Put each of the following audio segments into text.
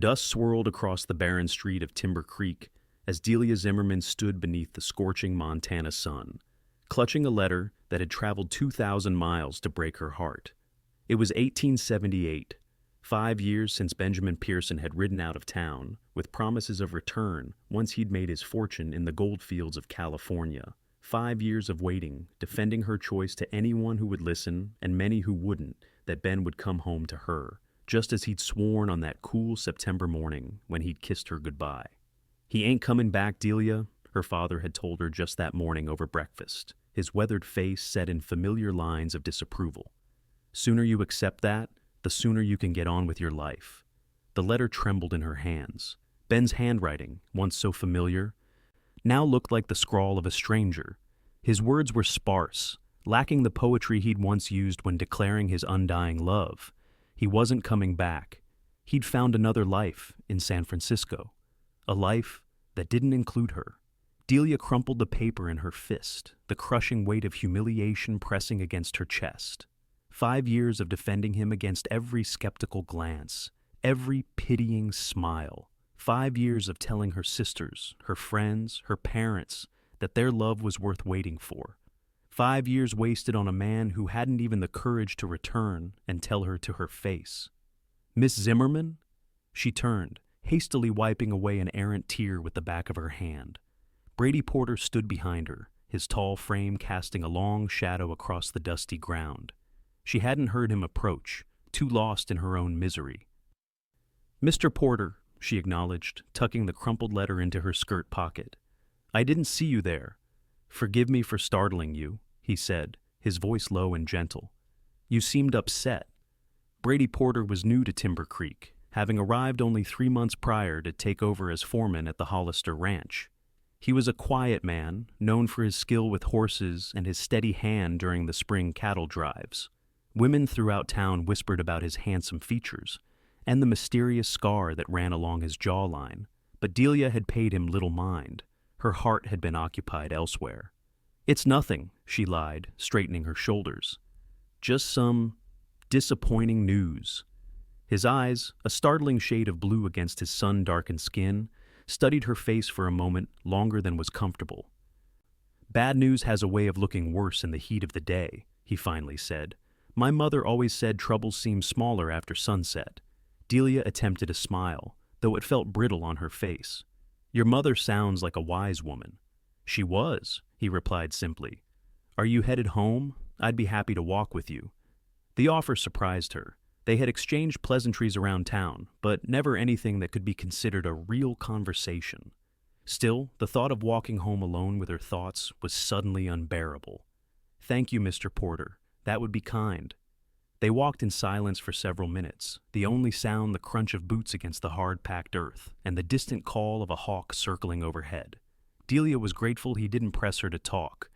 dust swirled across the barren street of Timber Creek as Delia Zimmerman stood beneath the scorching Montana sun, clutching a letter that had traveled 2,000 miles to break her heart. It was 1878, 5 years since Benjamin Pearson had ridden out of town, with promises of return once he'd made his fortune in the gold fields of California. 5 years of waiting, defending her choice to anyone who would listen and many who wouldn't, that Ben would come home to her, just as he'd sworn on that cool September morning when he'd kissed her goodbye. "He ain't coming back, Delia," her father had told her just that morning over breakfast, his weathered face set in familiar lines of disapproval. "Sooner you accept that, the sooner you can get on with your life." The letter trembled in her hands. Ben's handwriting, once so familiar, now looked like the scrawl of a stranger. His words were sparse, lacking the poetry he'd once used when declaring his undying love. He wasn't coming back. He'd found another life in San Francisco, a life that didn't include her. Delia crumpled the paper in her fist, the crushing weight of humiliation pressing against her chest. 5 years of defending him against every skeptical glance, every pitying smile. 5 years of telling her sisters, her friends, her parents, that their love was worth waiting for. 5 years wasted on a man who hadn't even the courage to return and tell her to her face. "Miss Zimmerman?" She turned, hastily wiping away an errant tear with the back of her hand. Brady Porter stood behind her, his tall frame casting a long shadow across the dusty ground. She hadn't heard him approach, too lost in her own misery. "Mr. Porter," she acknowledged, tucking the crumpled letter into her skirt pocket. "I didn't see you there. Forgive me for startling you," he said, his voice low and gentle. "You seemed upset." Brady Porter was new to Timber Creek, having arrived only 3 months prior to take over as foreman at the Hollister Ranch. He was a quiet man, known for his skill with horses and his steady hand during the spring cattle drives. Women throughout town whispered about his handsome features and the mysterious scar that ran along his jawline, but Delia had paid him little mind. Her heart had been occupied elsewhere. "It's nothing," she lied, straightening her shoulders. "Just some disappointing news." His eyes, a startling shade of blue against his sun-darkened skin, studied her face for a moment longer than was comfortable. "Bad news has a way of looking worse in the heat of the day," he finally said. "My mother always said troubles seem smaller after sunset." Delia attempted a smile, though it felt brittle on her face. "Your mother sounds like a wise woman." "She was," he replied simply. "Are you headed home? I'd be happy to walk with you." The offer surprised her. They had exchanged pleasantries around town, but never anything that could be considered a real conversation. Still, the thought of walking home alone with her thoughts was suddenly unbearable. "Thank you, Mr. Porter. That would be kind." They walked in silence for several minutes, the only sound the crunch of boots against the hard-packed earth and the distant call of a hawk circling overhead. Delia was grateful he didn't press her to talk,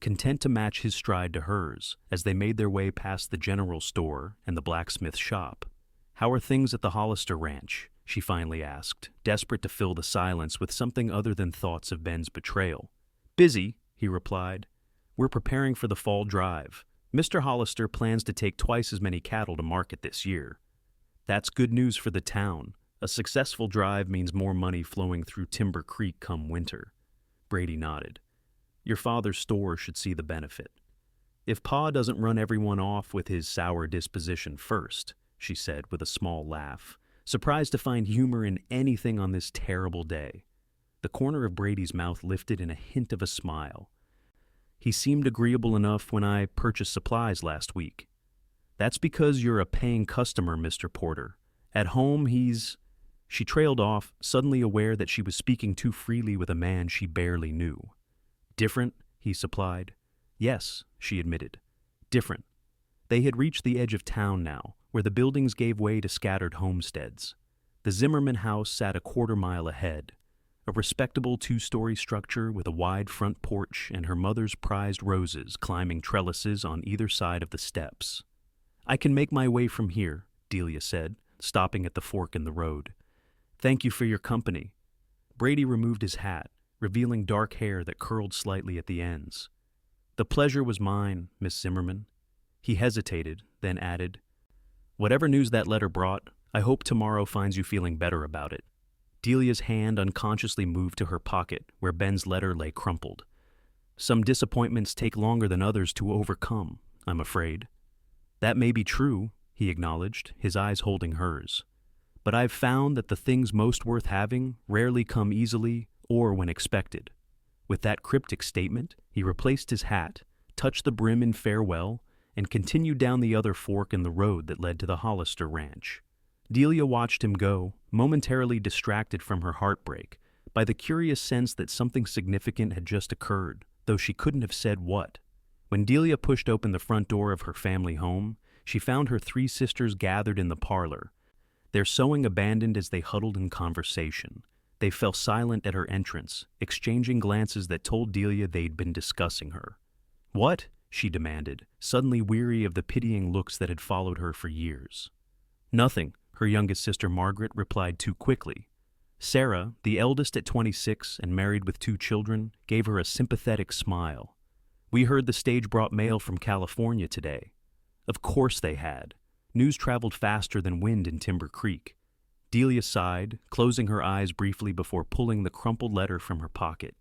content to match his stride to hers as they made their way past the general store and the blacksmith shop. "How are things at the Hollister Ranch?" she finally asked, desperate to fill the silence with something other than thoughts of Ben's betrayal. "Busy," he replied. "We're preparing for the fall drive. Mr. Hollister plans to take twice as many cattle to market this year." "That's good news for the town. A successful drive means more money flowing through Timber Creek come winter." Brady nodded. "Your father's store should see the benefit." "If Pa doesn't run everyone off with his sour disposition first," she said with a small laugh, surprised to find humor in anything on this terrible day. The corner of Brady's mouth lifted in a hint of a smile. "He seemed agreeable enough when I purchased supplies last week." "That's because you're a paying customer, Mr. Porter. At home, he's—" She trailed off, suddenly aware that she was speaking too freely with a man she barely knew. "Different?" he supplied. "Yes," she admitted. "Different." They had reached the edge of town now, where the buildings gave way to scattered homesteads. The Zimmerman house sat a quarter-mile ahead, a respectable 2-story structure with a wide front porch and her mother's prized roses climbing trellises on either side of the steps. "I can make my way from here," Delia said, stopping at the fork in the road. "Thank you for your company." Brady removed his hat, revealing dark hair that curled slightly at the ends. "The pleasure was mine, Miss Zimmerman." He hesitated, then added, "Whatever news that letter brought, I hope tomorrow finds you feeling better about it. Delia's hand unconsciously moved to her pocket where Ben's letter lay crumpled. Some disappointments take longer than others to overcome, I'm afraid. That may be true, he acknowledged, his eyes holding hers. But I've found that the things most worth having rarely come easily or when expected. With that cryptic statement, he replaced his hat, touched the brim in farewell, and continued down the other fork in the road that led to the Hollister ranch. Delia watched him go, momentarily distracted from her heartbreak by the curious sense that something significant had just occurred, though she couldn't have said what. When Delia pushed open the front door of her family home, she found her three sisters gathered in the parlor, their sewing abandoned as they huddled in conversation. They fell silent at her entrance, exchanging glances that told Delia they'd been discussing her. "What?" she demanded, suddenly weary of the pitying looks that had followed her for years. "Nothing," her youngest sister Margaret replied too quickly. Sarah, the eldest at 26 and married with 2 children, gave her a sympathetic smile. "We heard the stage brought mail from California today." Of course they had. News traveled faster than wind in Timber Creek. Delia sighed, closing her eyes briefly before pulling the crumpled letter from her pocket.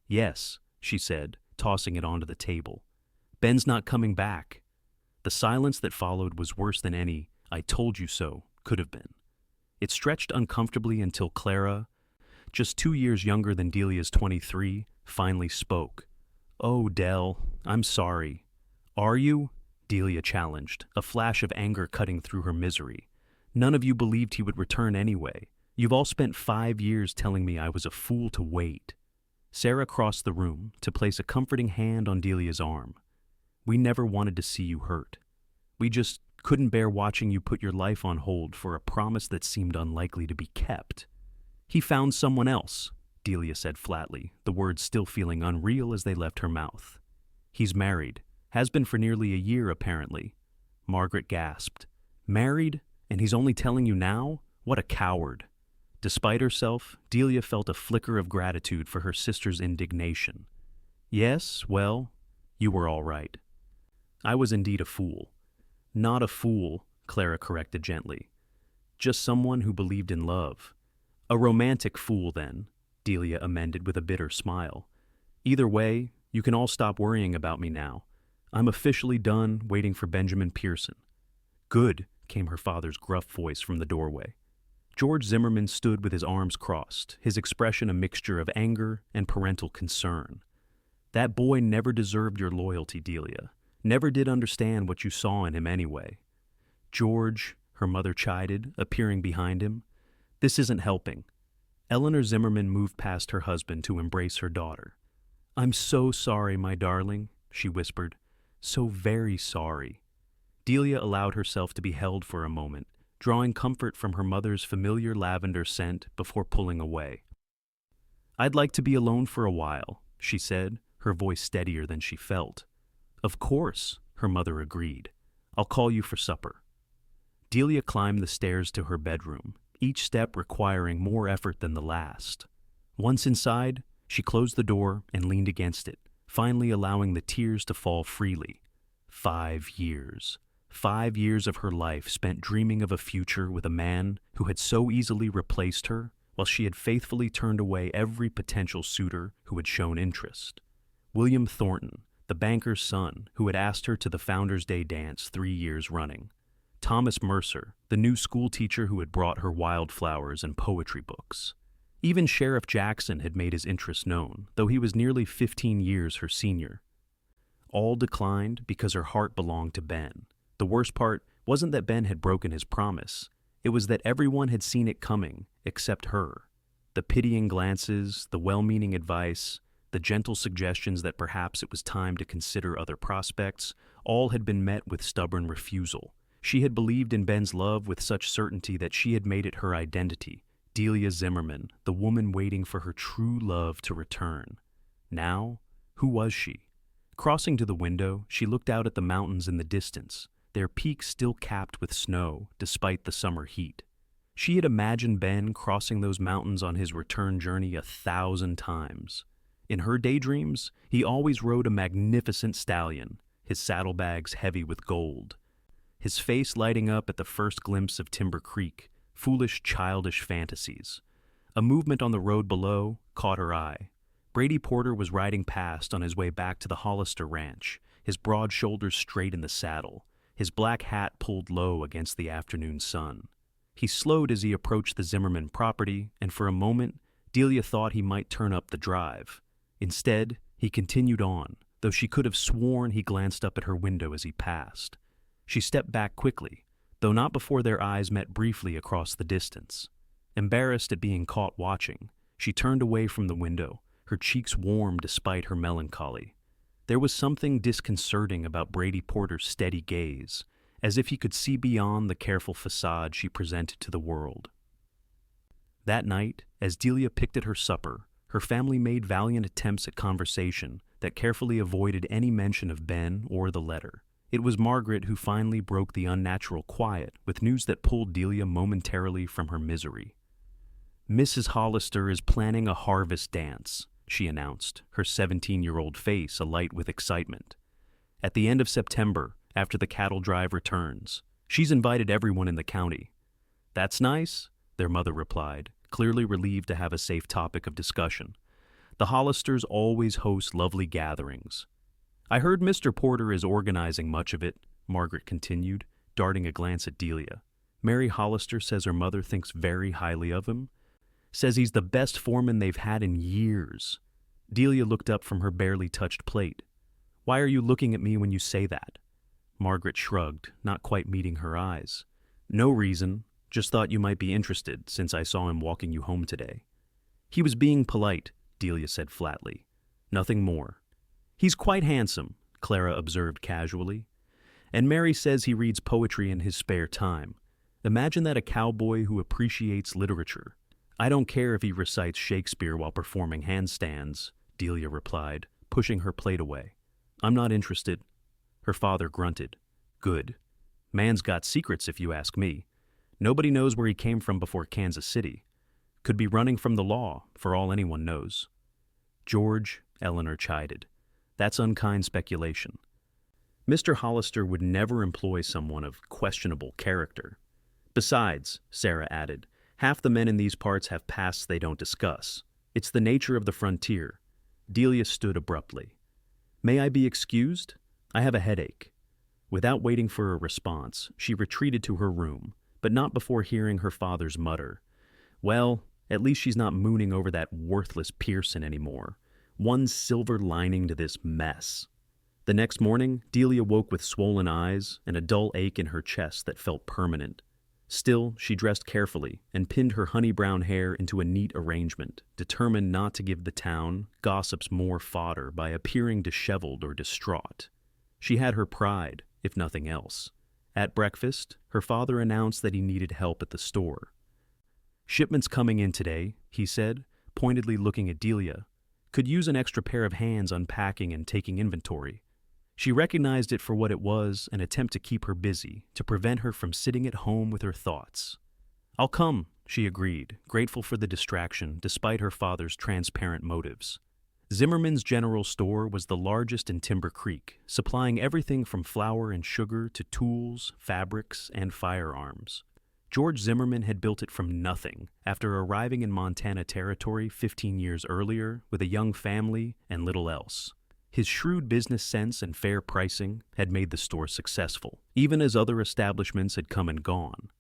"Yes," she said, tossing it onto the table. "Ben's not coming back." The silence that followed was worse than any "I told you so" could have been. It stretched uncomfortably until Clara, just 2 years younger than Delia's 23, finally spoke. "Oh, Del, I'm sorry." "Are you?" Delia challenged, a flash of anger cutting through her misery. "None of you believed he would return anyway. You've all spent 5 years telling me I was a fool to wait." Sarah crossed the room to place a comforting hand on Delia's arm. "We never wanted to see you hurt. We just couldn't bear watching you put your life on hold for a promise that seemed unlikely to be kept." "He found someone else," Delia said flatly, the words still feeling unreal as they left her mouth. "He's married. Has been for nearly a year, apparently." Margaret gasped. "Married? And he's only telling you now? What a coward." Despite herself, Delia felt a flicker of gratitude for her sister's indignation. "Yes, well, you were all right." "I was indeed a fool." "Not a fool," Clara corrected gently. "Just someone who believed in love." "A romantic fool, then," Delia amended with a bitter smile. "Either way, you can all stop worrying about me now. I'm officially done waiting for Benjamin Pearson." "Good," came her father's gruff voice from the doorway. George Zimmerman stood with his arms crossed, his expression a mixture of anger and parental concern. "That boy never deserved your loyalty, Delia. Never did understand what you saw in him anyway." "George," her mother chided, appearing behind him, "this isn't helping." Eleanor Zimmerman moved past her husband to embrace her daughter. "I'm so sorry, my darling," she whispered. "So very sorry." Delia allowed herself to be held for a moment, drawing comfort from her mother's familiar lavender scent before pulling away. "I'd like to be alone for a while," she said, her voice steadier than she felt. "Of course," her mother agreed. "I'll call you for supper." Delia climbed the stairs to her bedroom, each step requiring more effort than the last. Once inside, she closed the door and leaned against it, finally allowing the tears to fall freely. 5 years. 5 years of her life spent dreaming of a future with a man who had so easily replaced her, while she had faithfully turned away every potential suitor who had shown interest. William Thornton, the banker's son, who had asked her to the Founders' Day dance 3 years running. Thomas Mercer, the new schoolteacher who had brought her wildflowers and poetry books. Even Sheriff Jackson had made his interest known, though he was nearly 15 years her senior. All declined because her heart belonged to Ben. The worst part wasn't that Ben had broken his promise. It was that everyone had seen it coming, except her. The pitying glances, the well-meaning advice, the gentle suggestions that perhaps it was time to consider other prospects, all had been met with stubborn refusal. She had believed in Ben's love with such certainty that she had made it her identity. Delia Zimmerman, the woman waiting for her true love to return. Now, who was she? Crossing to the window, she looked out at the mountains in the distance, their peaks still capped with snow despite the summer heat. She had imagined Ben crossing those mountains on his return journey 1,000 times. In her daydreams, he always rode a magnificent stallion, his saddlebags heavy with gold. his face lighting up at the first glimpse of Timber Creek, foolish, childish fantasies. A movement on the road below caught her eye. Brady Porter was riding past on his way back to the Hollister ranch, his broad shoulders straight in the saddle, his black hat pulled low against the afternoon sun. He slowed as he approached the Zimmerman property, and for a moment, Delia thought he might turn up the drive. Instead, he continued on, though she could have sworn he glanced up at her window as he passed. She stepped back quickly, though not before their eyes met briefly across the distance. Embarrassed at being caught watching, she turned away from the window, her cheeks warm despite her melancholy. There was something disconcerting about Brady Porter's steady gaze, as if he could see beyond the careful facade she presented to the world. That night, as Delia picked at her supper, her family made valiant attempts at conversation that carefully avoided any mention of Ben or the letter. It was Margaret who finally broke the unnatural quiet with news that pulled Delia momentarily from her misery. "Mrs. Hollister is planning a harvest dance," she announced, her 17-year-old face alight with excitement. "At the end of September, after the cattle drive returns. She's invited everyone in the county." "That's nice," their mother replied, clearly relieved to have a safe topic of discussion. "The Hollisters always host lovely gatherings." "I heard Mr. Porter is organizing much of it," Margaret continued, darting a glance at Delia. "Mary Hollister says her mother thinks very highly of him. Says he's the best foreman they've had in years." Delia looked up from her barely touched plate. "Why are you looking at me when you say that?" Margaret shrugged, not quite meeting her eyes. "No reason. Just thought you might be interested since I saw him walking you home today." "He was being polite," Delia said flatly. "Nothing more." "He's quite handsome," Clara observed casually. "And Mary says he reads poetry in his spare time. Imagine that, a cowboy who appreciates literature." "I don't care if he recites Shakespeare while performing handstands," Delia replied, pushing her plate away. "I'm not interested." Her father grunted. "Good. Man's got secrets, if you ask me. Nobody knows where he came from before Kansas City. Could be running from the law, for all anyone knows." "George," Eleanor chided, "that's unkind speculation. Mr. Hollister would never employ someone of questionable character. Besides," Sarah added, "half the men in these parts have pasts they don't discuss. It's the nature of the frontier." Delia stood abruptly. "May I be excused? I have a headache." Without waiting for a response, she retreated to her room, but not before hearing her father's mutter. "Well, at least she's not mooning over that worthless Pearson anymore. One silver lining to this mess." The next morning, Delia woke with swollen eyes and a dull ache in her chest that felt permanent. Still, she dressed carefully and pinned her honey-brown hair into a neat arrangement, determined not to give the town gossips more fodder by appearing disheveled or distraught. She had her pride, if nothing else. At breakfast, her father announced that he needed help at the store. "Shipment's coming in today," he said, pointedly looking at Delia. "Could use an extra pair of hands unpacking and taking inventory." She recognized it for what it was, an attempt to keep her busy, to prevent her from sitting at home with her thoughts. "I'll come," she agreed, grateful for the distraction despite her father's transparent motives. Zimmerman's general store was the largest in Timber Creek, supplying everything from flour and sugar to tools, fabrics, and firearms. George Zimmerman had built it from nothing after arriving in Montana Territory 15 years earlier with a young family and little else. His shrewd business sense and fair pricing had made the store successful, even as other establishments had come and gone.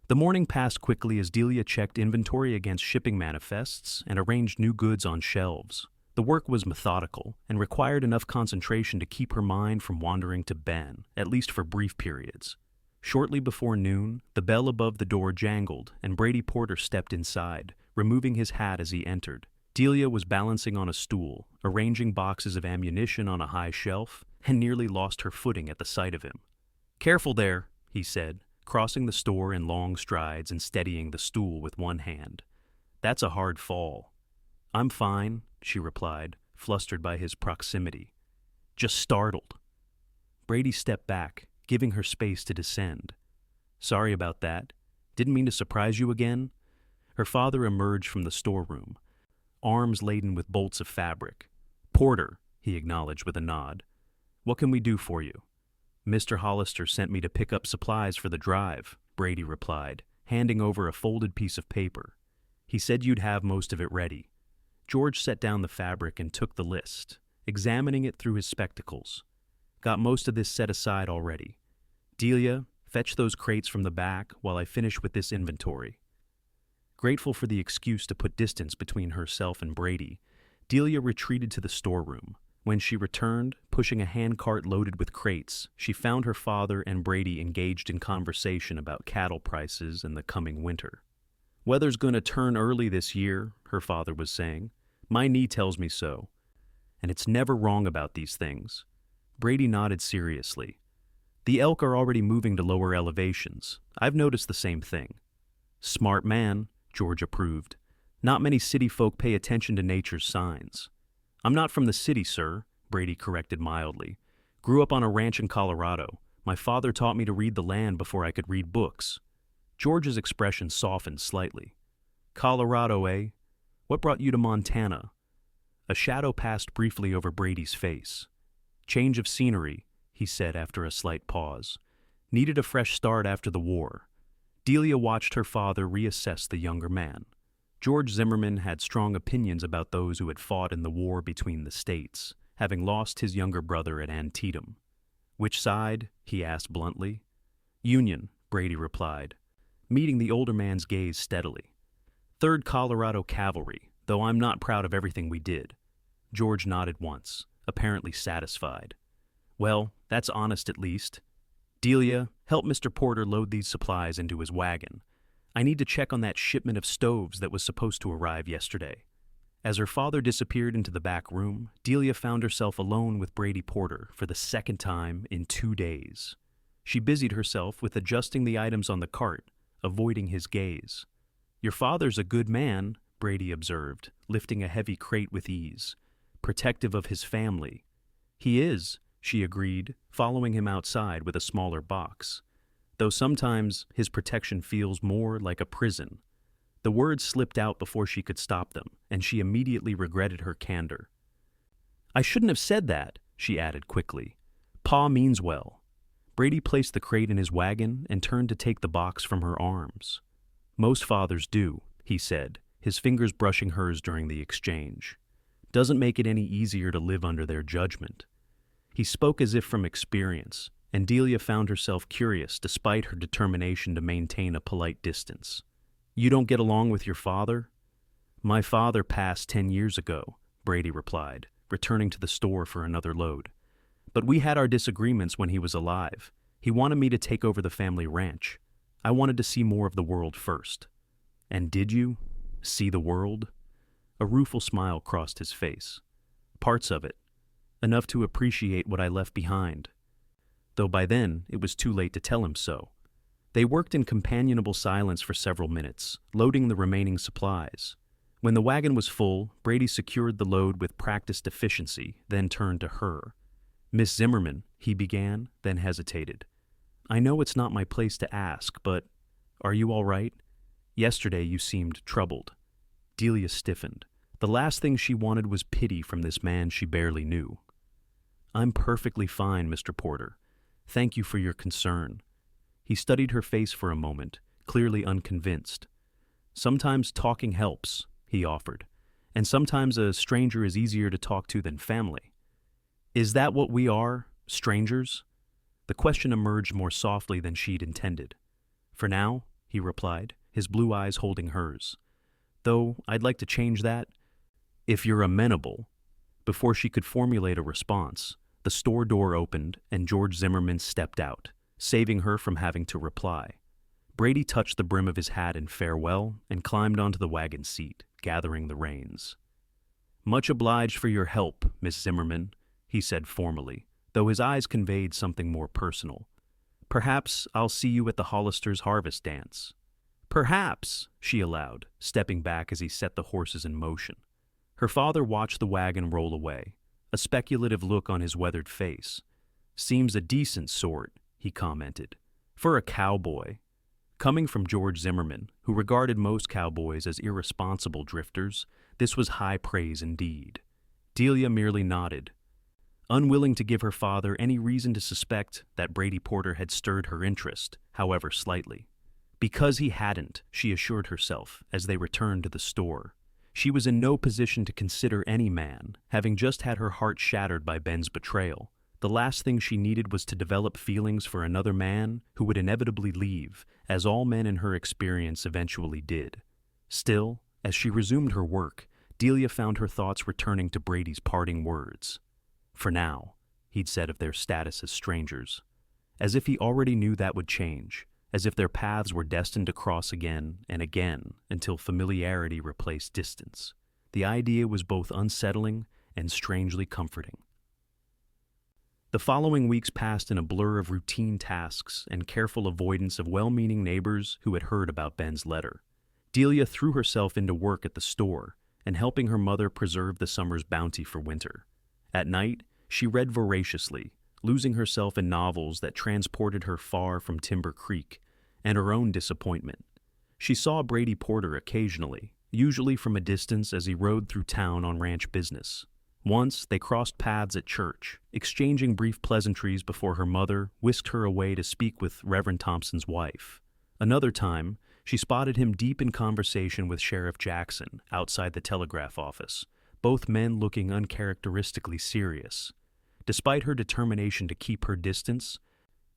The morning passed quickly as Delia checked inventory against shipping manifests and arranged new goods on shelves. The work was methodical and required enough concentration to keep her mind from wandering to Ben, at least for brief periods. Shortly before noon, the bell above the door jangled and Brady Porter stepped inside, removing his hat as he entered. Delia was balancing on a stool, arranging boxes of ammunition on a high shelf, and nearly lost her footing at the sight of him. "Careful there," he said, crossing the store in long strides and steadying the stool with one hand. "That's a hard fall." "I'm fine," she replied, flustered by his proximity. "Just startled." Brady stepped back, giving her space to descend. "Sorry about that. Didn't mean to surprise you again." Her father emerged from the storeroom, arms laden with bolts of fabric. "Porter," he acknowledged with a nod. "What can we do for you?" Mr. Hollister sent me to pick up supplies for the drive, Brady replied, handing over a folded piece of paper. He said you'd have most of it ready. George set down the fabric and took the list, examining it through his spectacles. Got most of this set aside already. Delia, fetch those crates from the back while I finish with this inventory. Grateful for the excuse to put distance between herself and Brady, Delia retreated to the storeroom. When she returned, pushing a handcart loaded with crates, she found her father and Brady engaged in conversation about cattle prices and the coming winter. Weather's gonna turn early this year, her father was saying. My knee tells me so. And it's never wrong about these things. Brady nodded seriously. The elk are already moving to lower elevations. I've noticed the same thing. Smart man, George approved. Not many city folk pay attention to nature's signs. I'm not from the city, sir, Brady corrected mildly. Grew up on a ranch in Colorado. My father taught me to read the land before I could read books. George's expression softened slightly. Colorado, eh? What brought you to Montana? A shadow passed briefly over Brady's face. Change of scenery, he said after a slight pause. Needed a fresh start after the war. Delia watched her father reassess the younger man. George Zimmerman had strong opinions about those who had fought in the war between the states, having lost his younger brother at Antietam. Which side? He asked bluntly. Union, Brady replied, meeting the older man's gaze steadily. 3rd Colorado Cavalry, though I'm not proud of everything we did. George nodded once, apparently satisfied. Well, that's honest at least. Delia, help Mr. Porter load these supplies into his wagon. I need to check on that shipment of stoves that was supposed to arrive yesterday. As her father disappeared into the back room, Delia found herself alone with Brady Porter for the second time in 2 days. She busied herself with adjusting the items on the cart, avoiding his gaze. Your father's a good man, Brady observed, lifting a heavy crate with ease. Protective of his family. He is, she agreed, following him outside with a smaller box. Though sometimes his protection feels more like a prison. The words slipped out before she could stop them, and she immediately regretted her candor. I shouldn't have said that, she added quickly. Pa means well. Brady placed the crate in his wagon and turned to take the box from her arms. Most fathers do, he said, his fingers brushing hers during the exchange. Doesn't make it any easier to live under their judgment. He spoke as if from experience, and Delia found herself curious despite her determination to maintain a polite distance. You don't get along with your father? My father passed 10 years ago, Brady replied, returning to the store for another load. But we had our disagreements when he was alive. He wanted me to take over the family ranch. I wanted to see more of the world first. And did you? See the world? A rueful smile crossed his face. Parts of it. Enough to appreciate what I left behind. Though by then it was too late to tell him so. They worked in companionable silence for several minutes, loading the remaining supplies. When the wagon was full, Brady secured the load with practiced efficiency, then turned to her. Miss Zimmerman, he began, then hesitated. I know it's not my place to ask, but are you all right? Yesterday you seemed troubled. Delia stiffened. The last thing she wanted was pity from this man she barely knew. I'm perfectly fine, Mr. Porter. Thank you for your concern. He studied her face for a moment, clearly unconvinced. Sometimes talking helps, he offered, and sometimes a stranger is easier to talk to than family. Is that what we are, strangers? The question emerged more softly than she'd intended. For now, he replied, his blue eyes holding hers. Though I'd like to change that, if you're amenable. Before she could formulate a response, the store door opened and George Zimmerman stepped out, saving her from having to reply. Brady touched the brim of his hat in farewell and climbed onto the wagon seat, gathering the reins. Much obliged for your help, Miss Zimmerman, he said formally, though his eyes conveyed something more personal. Perhaps I'll see you at the Hollisters' harvest dance. Perhaps, she allowed, stepping back as he set the horses in motion. Her father watched the wagon roll away, a speculative look on his weathered face. Seems a decent sort, he commented. For a cowboy. Coming from George Zimmerman, who regarded most cowboys as irresponsible drifters, this was high praise indeed. Delia merely nodded. unwilling to give her father any reason to suspect that Brady Porter had stirred her interest, however slightly. Because he hadn't, she assured herself as they returned to the store. She was in no position to consider any man, having just had her heart shattered by Ben's betrayal. The last thing she needed was to develop feelings for another man who would inevitably leave, as all men in her experience eventually did. Still, as she resumed her work, Delia found her thoughts returning to Brady's parting words. For now, he'd said of their status as strangers. As if he already knew that would change, as if their paths were destined to cross again and again until familiarity replaced distance. The idea was both unsettling and strangely comforting. The following weeks passed in a blur of routine tasks and careful avoidance of well-meaning neighbors who had heard about Ben's letter. Delia threw herself into work at the store and helping her mother preserve the summer's bounty for winter. At night, she read voraciously, losing herself in novels that transported her far from Timber Creek and her own disappointment. She saw Brady Porter occasionally, usually from a distance as he rode through town on ranch business. Once, they crossed paths at church, exchanging brief pleasantries before her mother whisked her away to speak with Reverend Thompson's wife. Another time, she spotted him deep in conversation with Sheriff Jackson outside the telegraph office, both men looking uncharacteristically serious. Despite her determination to keep her distance,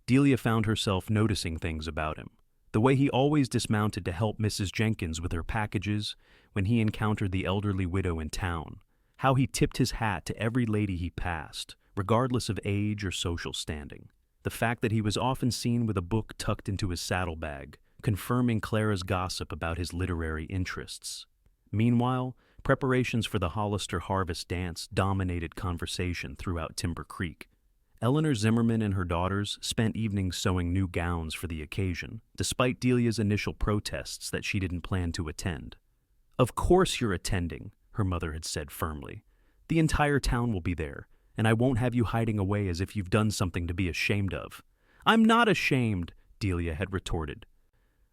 Delia found herself noticing things about him. The way he always dismounted to help Mrs. Jenkins with her packages when he encountered the elderly widow in town. How he tipped his hat to every lady he passed, regardless of age or social standing. The fact that he was often seen with a book tucked into his saddlebag, confirming Clara's gossip about his literary interests. Meanwhile, preparations for the Hollister Harvest Dance dominated conversation throughout Timber Creek. Eleanor Zimmerman and her daughters spent evenings sewing new gowns for the occasion, despite Delia's initial protests that she didn't plan to attend. "Of course you're attending," her mother had said firmly. "The entire town will be there, and I won't have you hiding away as if you've done something to be ashamed of." "I'm not ashamed," Delia had retorted.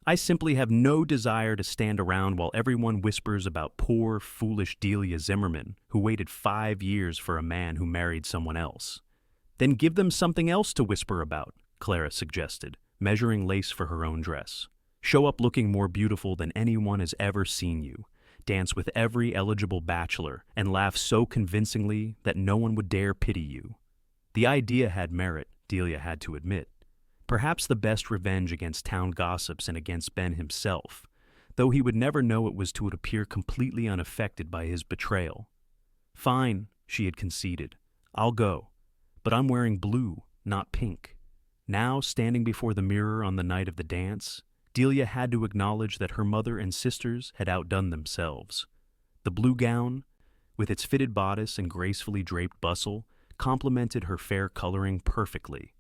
"I simply have no desire to stand around while everyone whispers about poor, foolish Delia Zimmerman, who waited 5 years for a man who married someone else." "Then give them something else to whisper about," Clara suggested, measuring lace for her own dress. "Show up looking more beautiful than anyone has ever seen you. Dance with every eligible bachelor, and laugh so convincingly that no one would dare pity you." The idea had merit, Delia had to admit. Perhaps the best revenge against town gossips and against Ben himself, though he would never know it was to appear completely unaffected by his betrayal. "Fine," she had conceded. "I'll go. But I'm wearing blue, not pink." Now, standing before the mirror on the night of the dance, Delia had to acknowledge that her mother and sisters had outdone themselves. The blue gown, with its fitted bodice and gracefully draped bustle, complemented her fair coloring perfectly.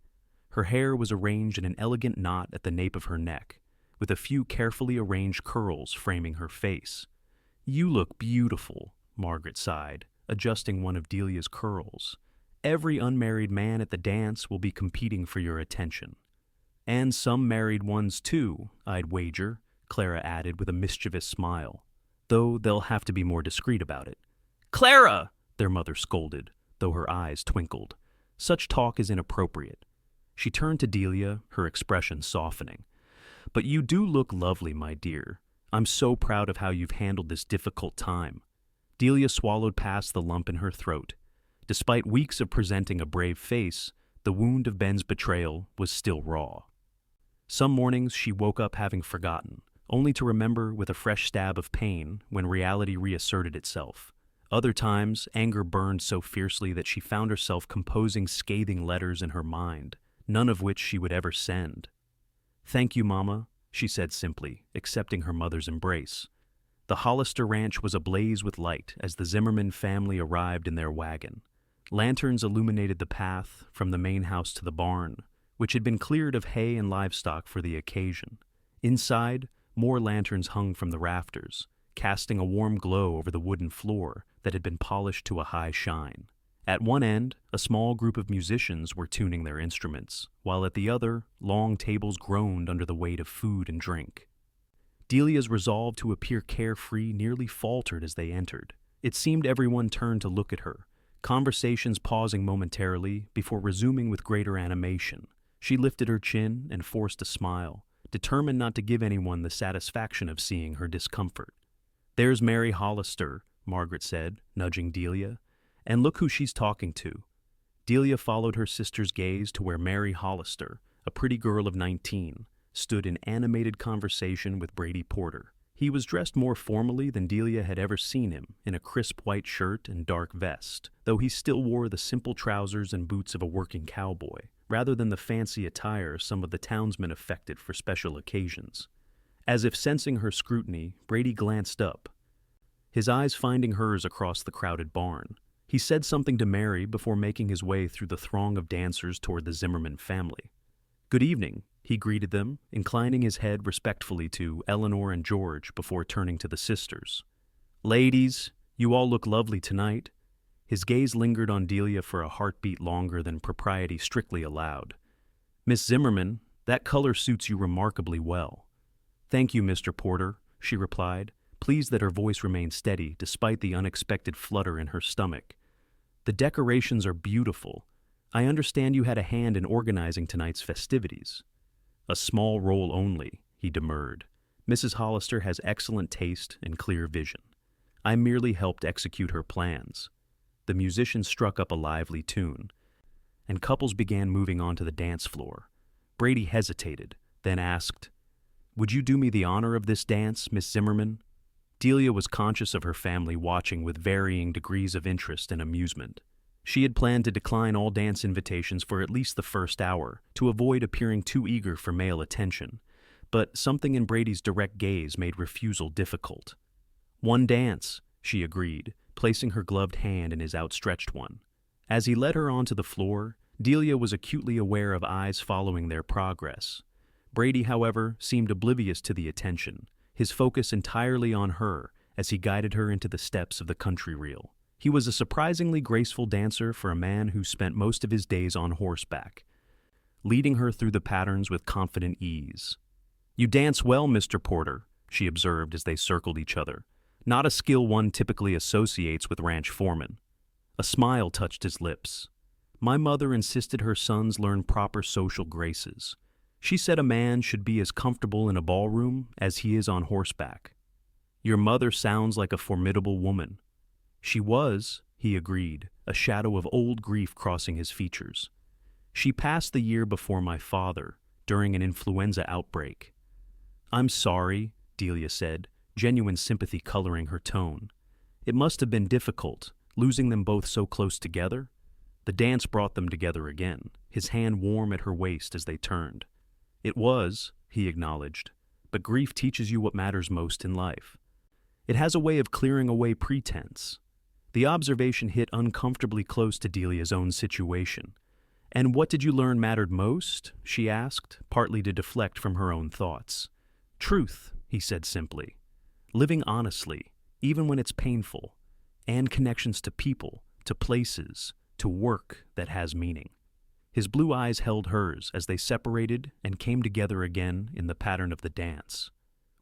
Her hair was arranged in an elegant knot at the nape of her neck, with a few carefully arranged curls framing her face. "You look beautiful," Margaret sighed, adjusting one of Delia's curls. "Every unmarried man at the dance will be competing for your attention." "And some married ones too, I'd wager," Clara added with a mischievous smile, "though they'll have to be more discreet about it." "Clara!" their mother scolded, though her eyes twinkled. "Such talk is inappropriate." She turned to Delia, her expression softening. "But you do look lovely, my dear. I'm so proud of how you've handled this difficult time." Delia swallowed past the lump in her throat. Despite weeks of presenting a brave face, the wound of Ben's betrayal was still raw. Some mornings she woke up having forgotten, only to remember with a fresh stab of pain when reality reasserted itself. Other times, anger burned so fiercely that she found herself composing scathing letters in her mind, none of which she would ever send. "Thank you, Mama," she said simply, accepting her mother's embrace. The Hollister Ranch was ablaze with light as the Zimmerman family arrived in their wagon. Lanterns illuminated the path from the main house to the barn, which had been cleared of hay and livestock for the occasion. Inside, more lanterns hung from the rafters, casting a warm glow over the wooden floor that had been polished to a high shine. At one end, a small group of musicians were tuning their instruments, while at the other, long tables groaned under the weight of food and drink. Delia's resolve to appear carefree nearly faltered as they entered. It seemed everyone turned to look at her, conversations pausing momentarily before resuming with greater animation. She lifted her chin and forced a smile, determined not to give anyone the satisfaction of seeing her discomfort. "There's Mary Hollister," Margaret said, nudging Delia. "And look who she's talking to." Delia followed her sister's gaze to where Mary Hollister, a pretty girl of 19, stood in animated conversation with Brady Porter. He was dressed more formally than Delia had ever seen him, in a crisp white shirt and dark vest, though he still wore the simple trousers and boots of a working cowboy, rather than the fancy attire some of the townsmen affected for special occasions. As if sensing her scrutiny, Brady glanced up, his eyes finding hers across the crowded barn. He said something to Mary before making his way through the throng of dancers toward the Zimmerman family. "Good evening," he greeted them, inclining his head respectfully to Eleanor and George before turning to the sisters. "Ladies, you all look lovely tonight." His gaze lingered on Delia for a heartbeat longer than propriety strictly allowed. "Miss Zimmerman, that color suits you remarkably well." "Thank you, Mr. Porter," she replied, pleased that her voice remained steady despite the unexpected flutter in her stomach. "The decorations are beautiful. I understand you had a hand in organizing tonight's festivities." "A small role only," he demurred. "Mrs. Hollister has excellent taste and clear vision. I merely helped execute her plans." The musicians struck up a lively tune, and couples began moving onto the dance floor. Brady hesitated, then asked, "Would you do me the honor of this dance, Miss Zimmerman?" Delia was conscious of her family watching with varying degrees of interest and amusement. She had planned to decline all dance invitations for at least the first hour, to avoid appearing too eager for male attention, but something in Brady's direct gaze made refusal difficult. "One dance," she agreed, placing her gloved hand in his outstretched one. As he led her onto the floor, Delia was acutely aware of eyes following their progress. Brady, however, seemed oblivious to the attention, his focus entirely on her as he guided her into the steps of the country reel. He was a surprisingly graceful dancer for a man who spent most of his days on horseback, leading her through the patterns with confident ease. "You dance well, Mr. Porter," she observed as they circled each other, not a skill one typically associates with ranch foremen. A smile touched his lips. "My mother insisted her sons learn proper social graces. She said a man should be as comfortable in a ballroom as he is on horseback." "Your mother sounds like a formidable woman." "She was," he agreed, a shadow of old grief crossing his features. "She passed the year before my father, during an influenza outbreak." "I'm sorry," Delia said, genuine sympathy coloring her tone. "It must have been difficult, losing them both so close together." The dance brought them together again, his hand warm at her waist as they turned. "It was," he acknowledged, "but grief teaches you what matters most in life. It has a way of clearing away pretense." The observation hit uncomfortably close to Delia's own situation. "And what did you learn mattered most?" she asked, partly to deflect from her own thoughts. "Truth," he said simply. "Living honestly, even when it's painful, and connections to people, to places, to work that has meaning." His blue eyes held hers as they separated and came together again in the pattern of the dance.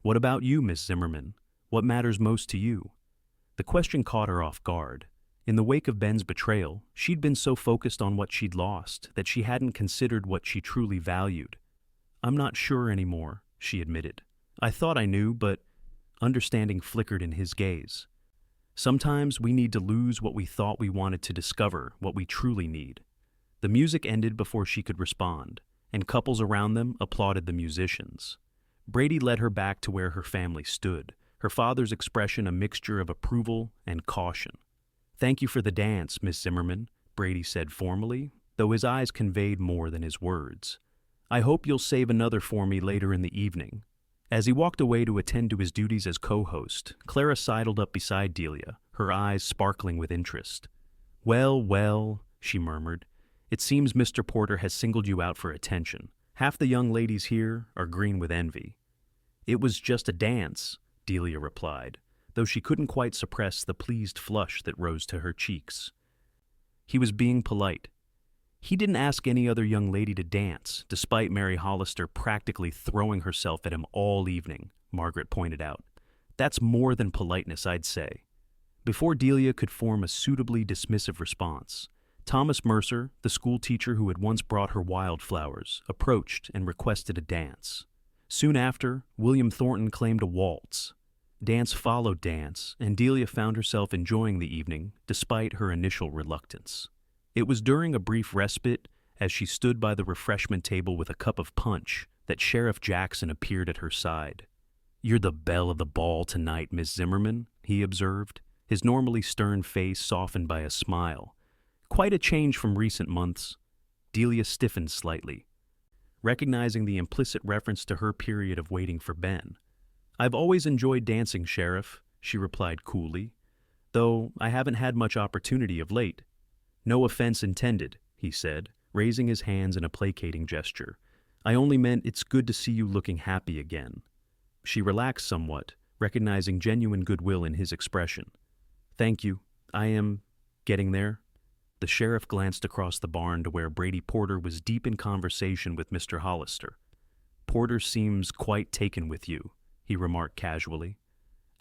"What about you, Miss Zimmerman? What matters most to you?" The question caught her off guard. In the wake of Ben's betrayal, she'd been so focused on what she'd lost that she hadn't considered what she truly valued. "I'm not sure anymore," she admitted. "I thought I knew, but—" Understanding flickered in his gaze. "Sometimes we need to lose what we thought we wanted to discover what we truly need." The music ended before she could respond, and couples around them applauded the musicians. Brady led her back to where her family stood, her father's expression a mixture of approval and caution. "Thank you for the dance, Miss Zimmerman," Brady said formally, though his eyes conveyed more than his words. "I hope you'll save another for me later in the evening." As he walked away to attend to his duties as co-host, Clara sidled up beside Delia, her eyes sparkling with interest. "Well, well," she murmured, "it seems Mr. Porter has singled you out for attention. Half the young ladies here are green with envy." "It was just a dance," Delia replied, though she couldn't quite suppress the pleased flush that rose to her cheeks. He was being polite. He didn't ask any other young lady to dance, despite Mary Hollister practically throwing herself at him all evening, Margaret pointed out. "That's more than politeness, I'd say." Before Delia could form a suitably dismissive response, Thomas Mercer, the schoolteacher who had once brought her wildflowers, approached and requested a dance. Soon after, William Thornton claimed a waltz. Dance followed dance, and Delia found herself enjoying the evening despite her initial reluctance. It was during a brief respite, as she stood by the refreshment table with a cup of punch, that Sheriff Jackson appeared at her side. "You're the belle of the ball tonight, Miss Zimmerman," he observed, his normally stern face softened by a smile. Quite a change from recent months. Delia stiffened slightly, recognizing the implicit reference to her period of waiting for Ben. "I've always enjoyed dancing, Sheriff," she replied coolly, "though I haven't had much opportunity of late." "No offense intended," he said, raising his hands in a placating gesture. "I only meant it's good to see you looking happy again." She relaxed somewhat, recognizing genuine goodwill in his expression. "Thank you. I am getting there." The sheriff glanced across the barn to where Brady Porter was deep in conversation with Mr. Hollister. "Porter seems quite taken with you," he remarked casually.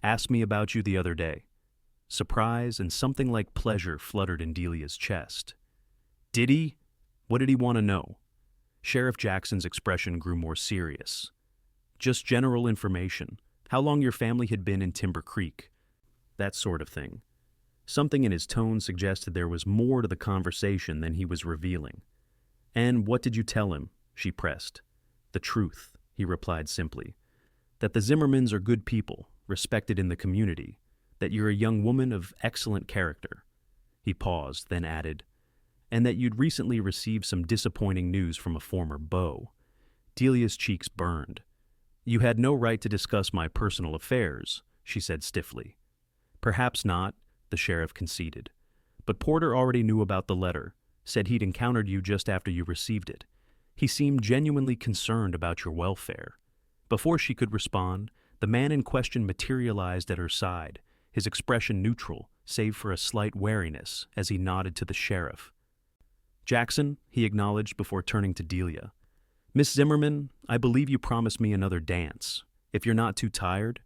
"Asked me about you the other day." Surprise and something like pleasure fluttered in Delia's chest. "Did he? What did he want to know?" Sheriff Jackson's expression grew more serious. "Just general information. How long your family had been in Timber Creek. That sort of thing." Something in his tone suggested there was more to the conversation than he was revealing. "And what did you tell him?" she pressed. "The truth," he replied simply. "That the Zimmermans are good people, respected in the community. That you're a young woman of excellent character." He paused, then added, "And that you'd recently received some disappointing news from a former beau." Delia's cheeks burned. "You had no right to discuss my personal affairs," she said stiffly. "Perhaps not," the sheriff conceded. "But Porter already knew about the letter, said he'd encountered you just after you received it. He seemed genuinely concerned about your welfare." Before she could respond, the man in question materialized at her side, his expression neutral, save for a slight wariness, as he nodded to the sheriff. "Jackson," he acknowledged before turning to Delia. "Miss Zimmerman, I believe you promised me another dance. If you're not too tired."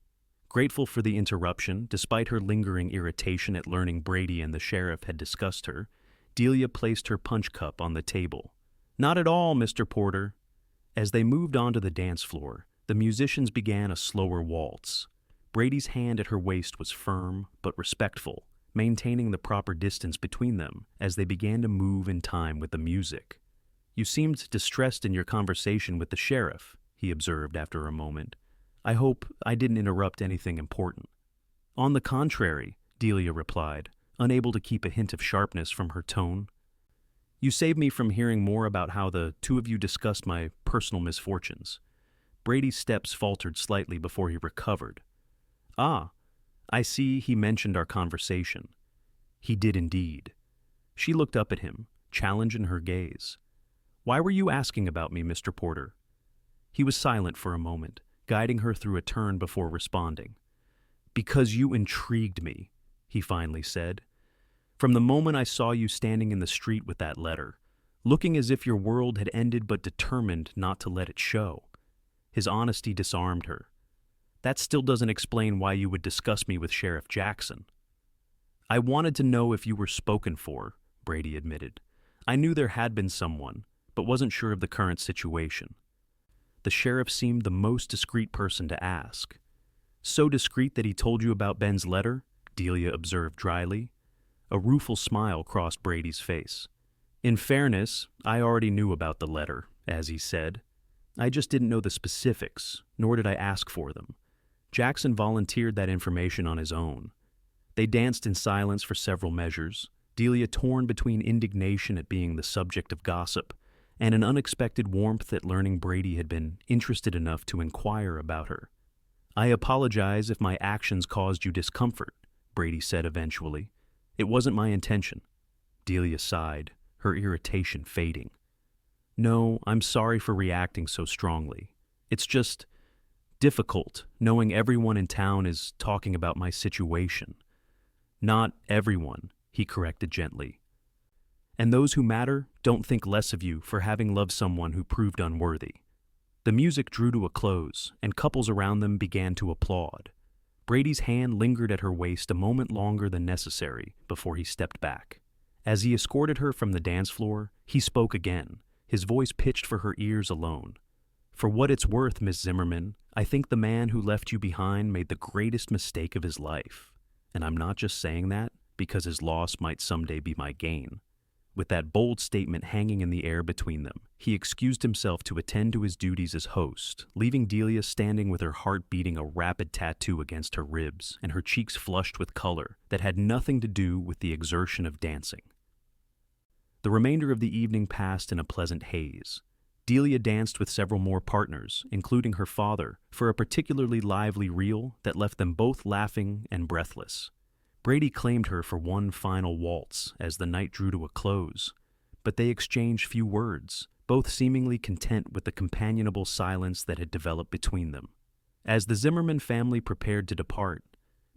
Grateful for the interruption, despite her lingering irritation at learning Brady and the sheriff had discussed her, Delia placed her punch cup on the table. "Not at all, Mr. Porter." As they moved onto the dance floor, the musicians began a slower waltz. Brady's hand at her waist was firm but respectful, maintaining the proper distance between them as they began to move in time with the music. "You seemed distressed in your conversation with the sheriff," he observed after a moment. "I hope I didn't interrupt anything important." "On the contrary," Delia replied, unable to keep a hint of sharpness from her tone. "You saved me from hearing more about how the two of you discussed my personal misfortunes." Brady's steps faltered slightly before he recovered. "Ah, I see he mentioned our conversation." He did indeed. She looked up at him, challenge in her gaze. "Why were you asking about me, Mr. Porter?" He was silent for a moment, guiding her through a turn before responding. "Because you intrigued me," he finally said. "From the moment I saw you standing in the street with that letter, looking as if your world had ended but determined not to let it show." His honesty disarmed her. "That still doesn't explain why you would discuss me with Sheriff Jackson." "I wanted to know if you were spoken for," Brady admitted. "I knew there had been someone, but wasn't sure of the current situation." The sheriff seemed the most discreet person to ask. "So discreet that he told you about Ben's letter?" Delia observed dryly. A rueful smile crossed Brady's face. "In fairness, I already knew about the letter, as he said. I just didn't know the specifics, nor did I ask for them. Jackson volunteered that information on his own." They danced in silence for several measures, Delia torn between indignation at being the subject of gossip and an unexpected warmth at learning Brady had been interested enough to inquire about her. "I apologize if my actions caused you discomfort," Brady said eventually. "It wasn't my intention." Delia sighed, her irritation fading. "No, I'm sorry for reacting so strongly. It's just difficult knowing everyone in town is talking about my situation." "Not everyone," he corrected gently. "And those who matter don't think less of you for having loved someone who proved unworthy." The music drew to a close, and couples around them began to applaud. Brady's hand lingered at her waist a moment longer than necessary before he stepped back. As he escorted her from the dance floor, he spoke again, his voice pitched for her ears alone. "For what it's worth, Miss Zimmerman, I think the man who left you behind made the greatest mistake of his life. And I'm not just saying that because his loss might someday be my gain." With that bold statement hanging in the air between them, he excused himself to attend to his duties as host, leaving Delia standing with her heart beating a rapid tattoo against her ribs and her cheeks flushed with color that had nothing to do with the exertion of dancing. The remainder of the evening passed in a pleasant haze. Delia danced with several more partners, including her father, for a particularly lively reel that left them both laughing and breathless. Brady claimed her for one final waltz as the night drew to a close, but they exchanged few words, both seemingly content with the companionable silence that had developed between them. As the Zimmerman family prepared to depart,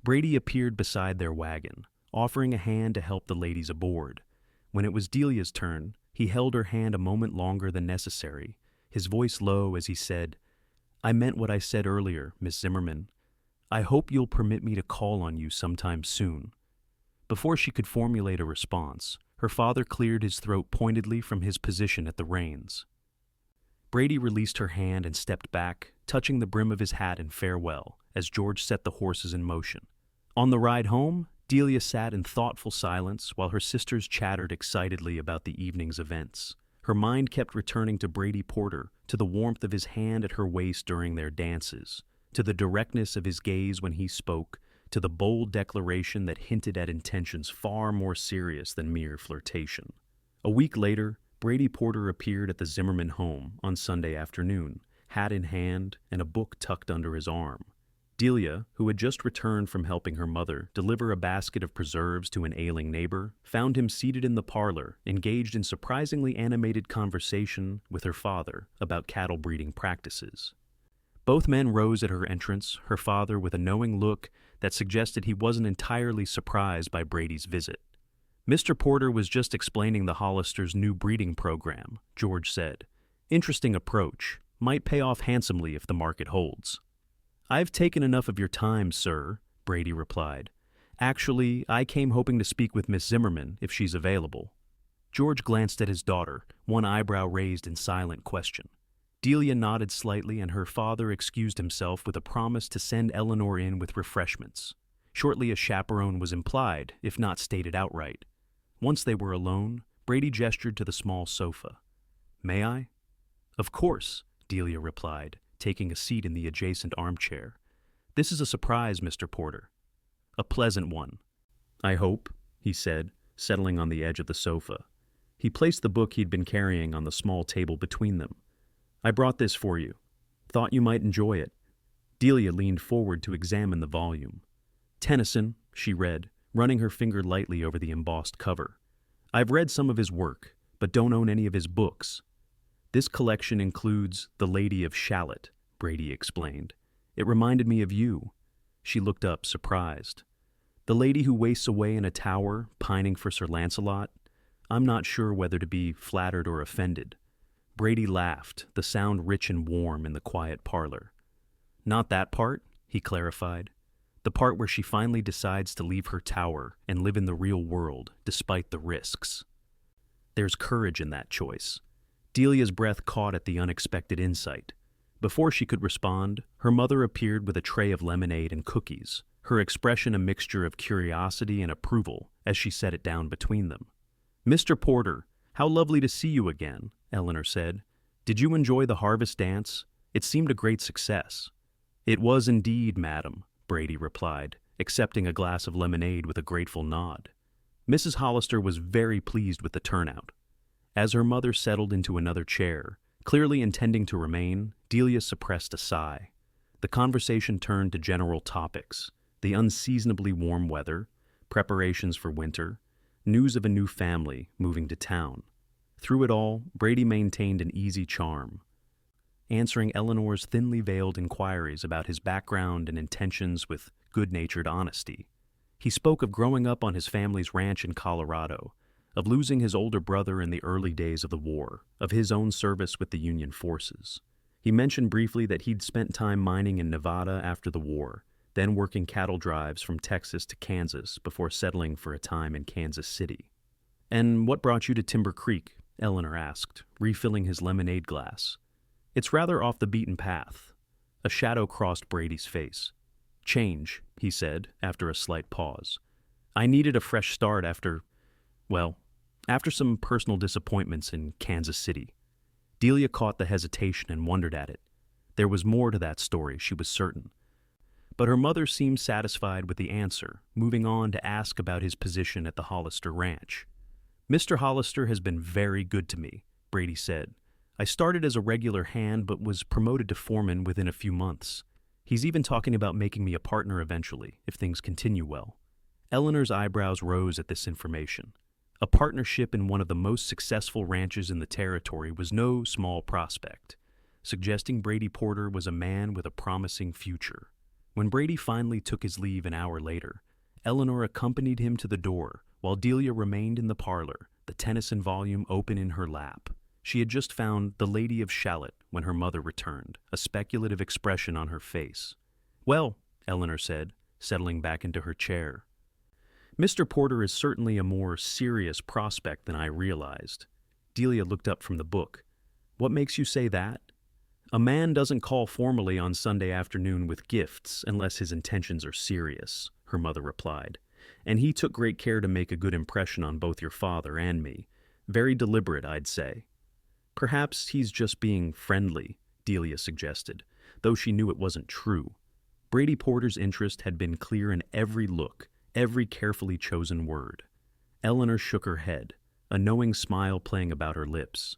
Brady appeared beside their wagon, offering a hand to help the ladies aboard. When it was Delia's turn, he held her hand a moment longer than necessary, his voice low as he said, "I meant what I said earlier, Miss Zimmerman. I hope you'll permit me to call on you sometime soon." Before she could formulate a response, her father cleared his throat pointedly from his position at the reins. Brady released her hand and stepped back, touching the brim of his hat in farewell as George set the horses in motion. On the ride home, Delia sat in thoughtful silence while her sisters chattered excitedly about the evening's events. Her mind kept returning to Brady Porter, to the warmth of his hand at her waist during their dances, to the directness of his gaze when he spoke, to the bold declaration that hinted at intentions far more serious than mere flirtation. A week later, Brady Porter appeared at the Zimmerman home on Sunday afternoon, hat in hand and a book tucked under his arm. Delia, who had just returned from helping her mother deliver a basket of preserves to an ailing neighbor, found him seated in the parlor, engaged in surprisingly animated conversation with her father about cattle breeding practices. Both men rose at her entrance, her father with a knowing look that suggested he wasn't entirely surprised by Brady's visit. "Mr. Porter was just explaining the Hollisters' new breeding program," George said. "Interesting approach. Might pay off handsomely if the market holds." "I've taken enough of your time, sir," Brady replied. "Actually, I came hoping to speak with Miss Zimmerman if she's available." George glanced at his daughter, one eyebrow raised in silent question. Delia nodded slightly, and her father excused himself with a promise to send Eleanor in with refreshments. Shortly a chaperone was implied, if not stated outright. Once they were alone, Brady gestured to the small sofa. "May I?" "Of course," Delia replied, taking a seat in the adjacent armchair. "This is a surprise, Mr. Porter." "A pleasant one, I hope," he said, settling on the edge of the sofa. He placed the book he'd been carrying on the small table between them. "I brought this for you. Thought you might enjoy it." Delia leaned forward to examine the volume. "Tennyson," she read, running her finger lightly over the embossed cover. "I've read some of his work, but don't own any of his books." "This collection includes The Lady of Shalott," Brady explained. "It reminded me of you." She looked up, surprised. "The lady who wastes away in a tower, pining for Sir Lancelot? I'm not sure whether to be flattered or offended." Brady laughed, the sound rich and warm in the quiet parlor. "Not that part," he clarified. "The part where she finally decides to leave her tower and live in the real world, despite the risks. There's courage in that choice." Delia's breath caught at the unexpected insight. Before she could respond, her mother appeared with a tray of lemonade and cookies, her expression a mixture of curiosity and approval as she set it down between them. "Mr. Porter, how lovely to see you again," Eleanor said. "Did you enjoy the harvest dance? It seemed a great success." "It was indeed, madam," Brady replied, accepting a glass of lemonade with a grateful nod. Mrs. Hollister was very pleased with the turnout. As her mother settled into another chair, clearly intending to remain, Delia suppressed a sigh. The conversation turned to general topics: the unseasonably warm weather, preparations for winter, news of a new family moving to town. Through it all, Brady maintained an easy charm, answering Eleanor's thinly veiled inquiries about his background and intentions with good-natured honesty. He spoke of growing up on his family's ranch in Colorado, of losing his older brother in the early days of the war, of his own service with the Union forces. He mentioned briefly that he'd spent time mining in Nevada after the war, then working cattle drives from Texas to Kansas before settling for a time in Kansas City. "And what brought you to Timber Creek?" Eleanor asked, refilling his lemonade glass. "It's rather off the beaten path." A shadow crossed Brady's face. "Change," he said, after a slight pause. "I needed a fresh start after some personal disappointments in Kansas City." Delia caught the hesitation and wondered at it. There was more to that story, she was certain. But her mother seemed satisfied with the answer, moving on to ask about his position at the Hollister Ranch. "Mr. Hollister has been very good to me," Brady said. "I started as a regular hand but was promoted to foreman within a few months. He's even talking about making me a partner eventually, if things continue well." Eleanor's eyebrows rose at this information. A partnership in one of the most successful ranches in the territory was no small prospect, suggesting Brady Porter was a man with a promising future. When Brady finally took his leave an hour later, Eleanor accompanied him to the door, while Delia remained in the parlor, the Tennyson volume open in her lap. She had just found The Lady of Shalott when her mother returned, a speculative expression on her face. "Well," Eleanor said, settling back into her chair, "Mr. Porter is certainly a more serious prospect than I realized." Delia looked up from the book. "What makes you say that?" "A man doesn't call formally on Sunday afternoon with gifts unless his intentions are serious," her mother replied. "And he took great care to make a good impression on both your father and me. Very deliberate, I'd say." "Perhaps he's just being friendly," Delia suggested, though she knew it wasn't true. Brady Porter's interest had been clear in every look, every carefully chosen word. Eleanor shook her head, a knowing smile playing about her lips.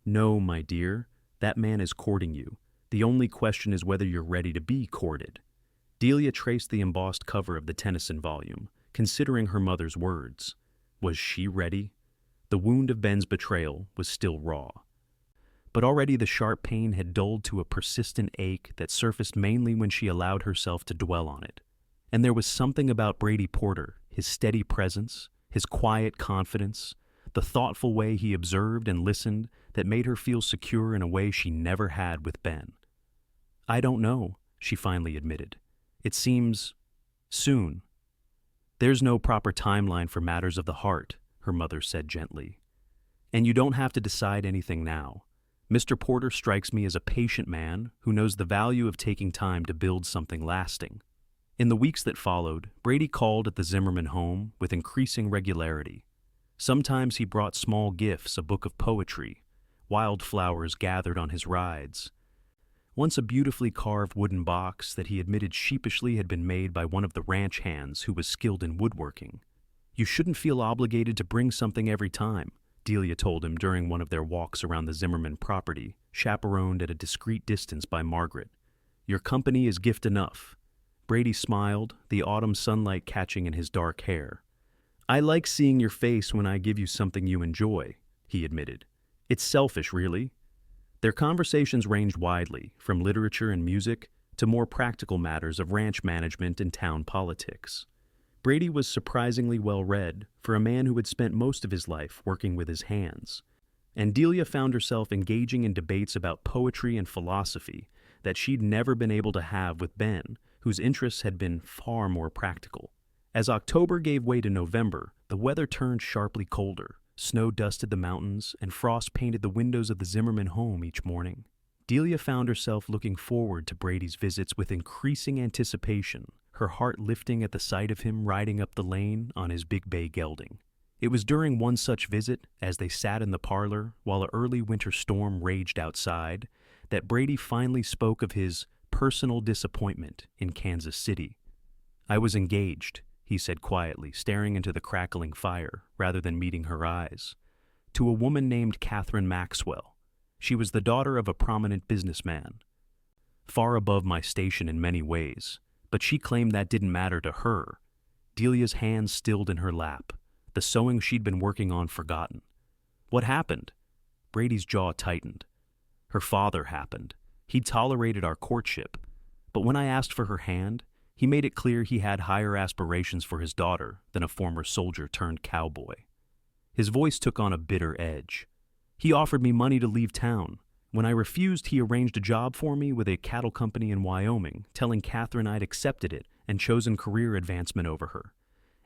"No, my dear, that man is courting you. The only question is whether you're ready to be courted." Delia traced the embossed cover of the Tennyson volume, considering her mother's words. Was she ready? The wound of Ben's betrayal was still raw. But already the sharp pain had dulled to a persistent ache that surfaced mainly when she allowed herself to dwell on it. And there was something about Brady Porter, his steady presence, his quiet confidence, the thoughtful way he observed and listened, that made her feel secure in a way she never had with Ben. "I don't know," she finally admitted. "It seems soon." "There's no proper timeline for matters of the heart," her mother said gently. "And you don't have to decide anything now. Mr. Porter strikes me as a patient man who knows the value of taking time to build something lasting." In the weeks that followed, Brady called at the Zimmerman home with increasing regularity. Sometimes he brought small gifts, a book of poetry, wildflowers gathered on his rides. Once a beautifully carved wooden box that he admitted sheepishly had been made by one of the ranch hands who was skilled in woodworking. "You shouldn't feel obligated to bring something every time," Delia told him during one of their walks around the Zimmerman property, chaperoned at a discreet distance by Margaret. "Your company is gift enough." Brady smiled, the autumn sunlight catching in his dark hair. "I like seeing your face when I give you something you enjoy," he admitted. "It's selfish, really." Their conversations ranged widely, from literature and music to more practical matters of ranch management and town politics. Brady was surprisingly well-read for a man who had spent most of his life working with his hands, and Delia found herself engaging in debates about poetry and philosophy that she'd never been able to have with Ben, whose interests had been far more practical. As October gave way to November, the weather turned sharply colder. Snow dusted the mountains, and frost painted the windows of the Zimmerman home each morning. Delia found herself looking forward to Brady's visits with increasing anticipation, her heart lifting at the sight of him riding up the lane on his big bay gelding. It was during one such visit, as they sat in the parlor while an early winter storm raged outside, that Brady finally spoke of his personal disappointment in Kansas City. "I was engaged," he said quietly, staring into the crackling fire rather than meeting her eyes, "to a woman named Catherine Maxwell. She was the daughter of a prominent businessman, far above my station in many ways, but she claimed that didn't matter to her." Delia's hands stilled in her lap, the sewing she'd been working on forgotten. "What happened?" Brady's jaw tightened. "Her father happened. He'd tolerated our courtship, but when I asked for her hand, he made it clear he had higher aspirations for his daughter than a former soldier turned cowboy." His voice took on a bitter edge. "He offered me money to leave town. When I refused, he arranged a job for me with a cattle company in Wyoming, telling Catherine I'd accepted it and chosen career advancement over her.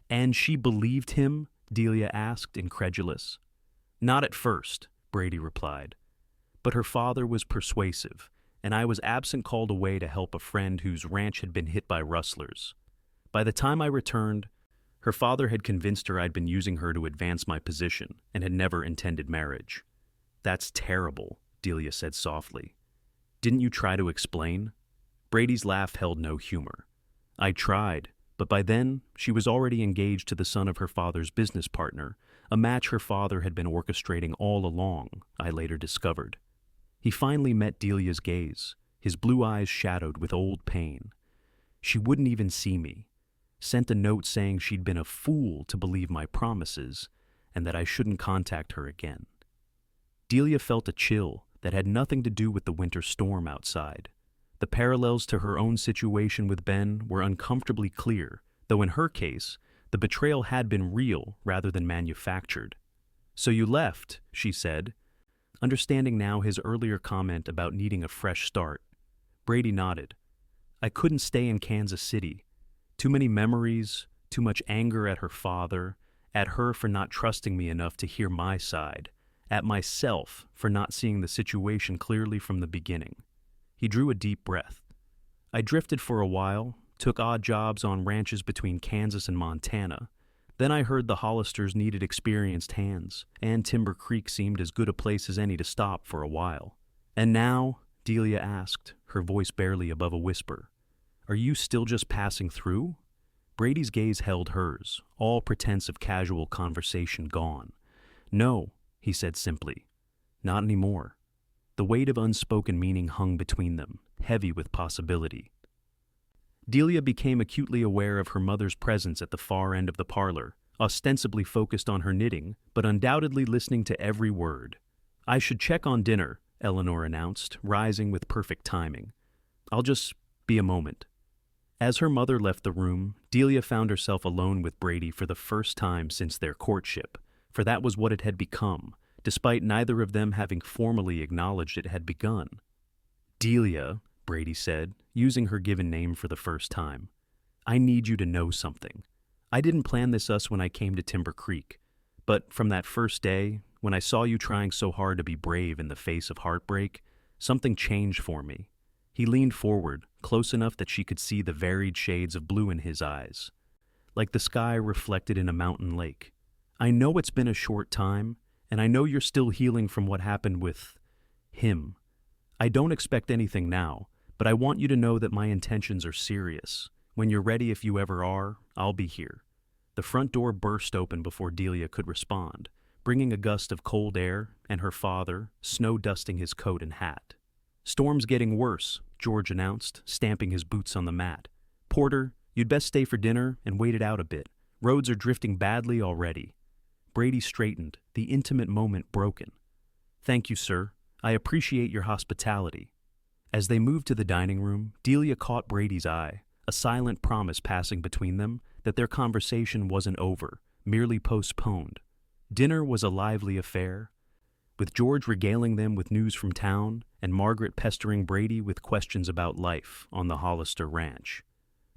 And she believed him? Delia asked, incredulous. Not at first, Brady replied. But her father was persuasive, and I was absent called away to help a friend whose ranch had been hit by rustlers. By the time I returned, her father had convinced her I'd been using her to advance my position and had never intended marriage. That's terrible, Delia said softly. Didn't you try to explain? Brady's laugh held no humor. I tried, but by then she was already engaged to the son of her father's business partner, a match her father had been orchestrating all along, I later discovered. He finally met Delia's gaze, his blue eyes shadowed with old pain. She wouldn't even see me. Sent a note saying she'd been a fool to believe my promises and that I shouldn't contact her again. Delia felt a chill that had nothing to do with the winter storm outside. The parallels to her own situation with Ben were uncomfortably clear, though in her case, the betrayal had been real rather than manufactured. So you left, she said, understanding now his earlier comment about needing a fresh start. Brady nodded. I couldn't stay in Kansas City. Too many memories, too much anger at her father, at her for not trusting me enough to hear my side, at myself for not seeing the situation clearly from the beginning. He drew a deep breath. I drifted for a while, took odd jobs on ranches between Kansas and Montana. Then I heard the Hollisters needed experienced hands, and Timber Creek seemed as good a place as any to stop for a while. And now, Delia asked, her voice barely above a whisper, are you still just passing through? Brady's gaze held hers, all pretense of casual conversation gone. No, he said simply. Not anymore. The weight of unspoken meaning hung between them, heavy with possibility. Delia became acutely aware of her mother's presence at the far end of the parlor, ostensibly focused on her knitting, but undoubtedly listening to every word. I should check on dinner, Eleanor announced, rising with perfect timing. I'll just be a moment. As her mother left the room, Delia found herself alone with Brady for the first time since their courtship, for that was what it had become, despite neither of them having formally acknowledged it had begun. Delia, Brady said, using her given name for the first time, I need you to know something. I didn't plan this when I came to Timber Creek, but from that first day, when I saw you trying so hard to be brave in the face of heartbreak, something changed for me. He leaned forward, close enough that she could see the varied shades of blue in his eyes, like the sky reflected in a mountain lake. I know it's been a short time, and I know you're still healing from what happened with him. I don't expect anything now, but I want you to know that my intentions are serious. When you're ready, if you ever are, I'll be here. The front door burst open before Delia could respond, bringing a gust of cold air and her father, snow dusting his coat and hat. Storm's getting worse, George announced, stamping his boots on the mat. Porter, you'd best stay for dinner and wait it out a bit. Roads are drifting badly already. Brady straightened, the intimate moment broken. Thank you, sir. I appreciate your hospitality. As they moved to the dining room, Delia caught Brady's eye, a silent promise passing between them that their conversation wasn't over, merely postponed. Dinner was a lively affair, with George regaling them with news from town and Margaret pestering Brady with questions about life on the Hollister ranch.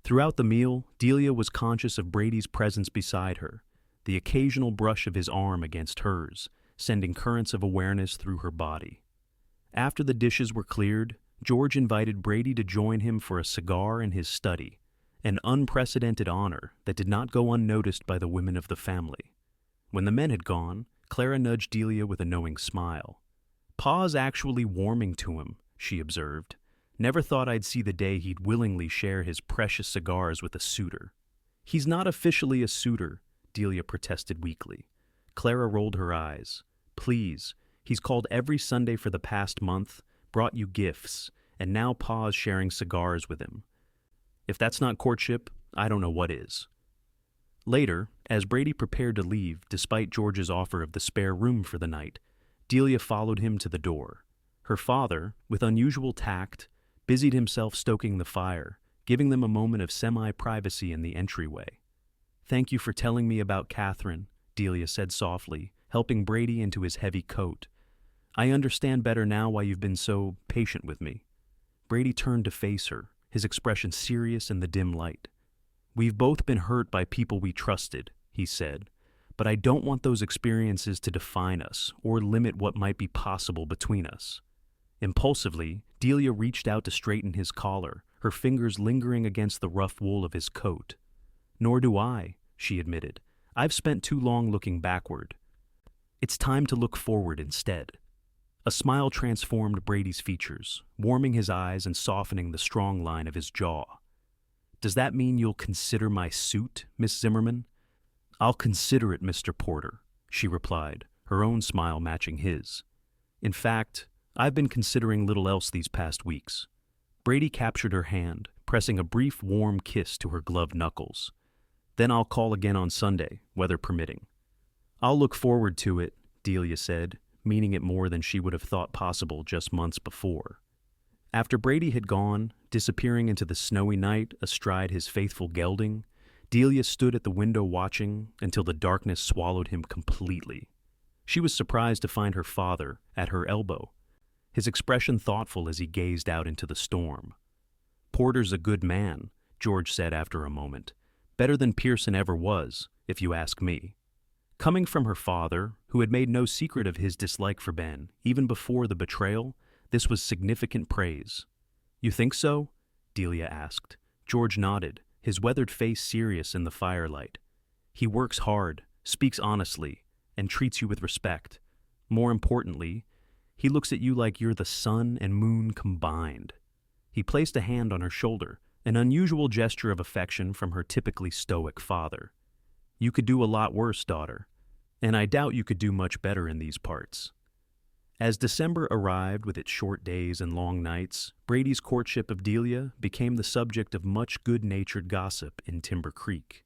Throughout the meal, Delia was conscious of Brady's presence beside her, the occasional brush of his arm against hers, sending currents of awareness through her body. After the dishes were cleared, George invited Brady to join him for a cigar in his study, an unprecedented honor that did not go unnoticed by the women of the family. When the men had gone, Clara nudged Delia with a knowing smile. Pa's actually warming to him, she observed. Never thought I'd see the day he'd willingly share his precious cigars with a suitor. He's not officially a suitor, Delia protested weakly. Clara rolled her eyes. Please, he's called every Sunday for the past month, brought you gifts, and now Pa's sharing cigars with him. If that's not courtship, I don't know what is. Later, as Brady prepared to leave, despite George's offer of the spare room for the night, Delia followed him to the door. Her father, with unusual tact, busied himself stoking the fire, giving them a moment of semi-privacy in the entryway. Thank you for telling me about Catherine, Delia said softly, helping Brady into his heavy coat. I understand better now why you've been so patient with me. Brady turned to face her, his expression serious in the dim light. "We've both been hurt by people we trusted," he said, "but I don't want those experiences to define us or limit what might be possible between us." Impulsively, Delia reached out to straighten his collar, her fingers lingering against the rough wool of his coat. "Nor do I," she admitted. "I've spent too long looking backward. It's time to look forward instead." A smile transformed Brady's features, warming his eyes and softening the strong line of his jaw. "Does that mean you'll consider my suit, Miss Zimmerman?" "I'll consider it, Mr. Porter," she replied, her own smile matching his. "In fact, I've been considering little else these past weeks." Brady captured her hand, pressing a brief warm kiss to her gloved knuckles. "Then I'll call again on Sunday, weather permitting." "I'll look forward to it," Delia said, meaning it more than she would have thought possible just months before. After Brady had gone, disappearing into the snowy night astride his faithful gelding, Delia stood at the window watching until the darkness swallowed him completely. She was surprised to find her father at her elbow, his expression thoughtful as he gazed out into the storm. "Porter's a good man," George said after a moment. "Better than Pearson ever was, if you ask me." Coming from her father, who had made no secret of his dislike for Ben, even before the betrayal, this was significant praise. "You think so?" Delia asked. George nodded, his weathered face serious in the firelight. "He works hard, speaks honestly, and treats you with respect. More importantly, he looks at you like you're the sun and moon combined." He placed a hand on her shoulder, an unusual gesture of affection from her typically stoic father. "You could do a lot worse, daughter, and I doubt you could do much better in these parts." As December arrived with its short days and long nights, Brady's courtship of Delia became the subject of much good-natured gossip in Timber Creek.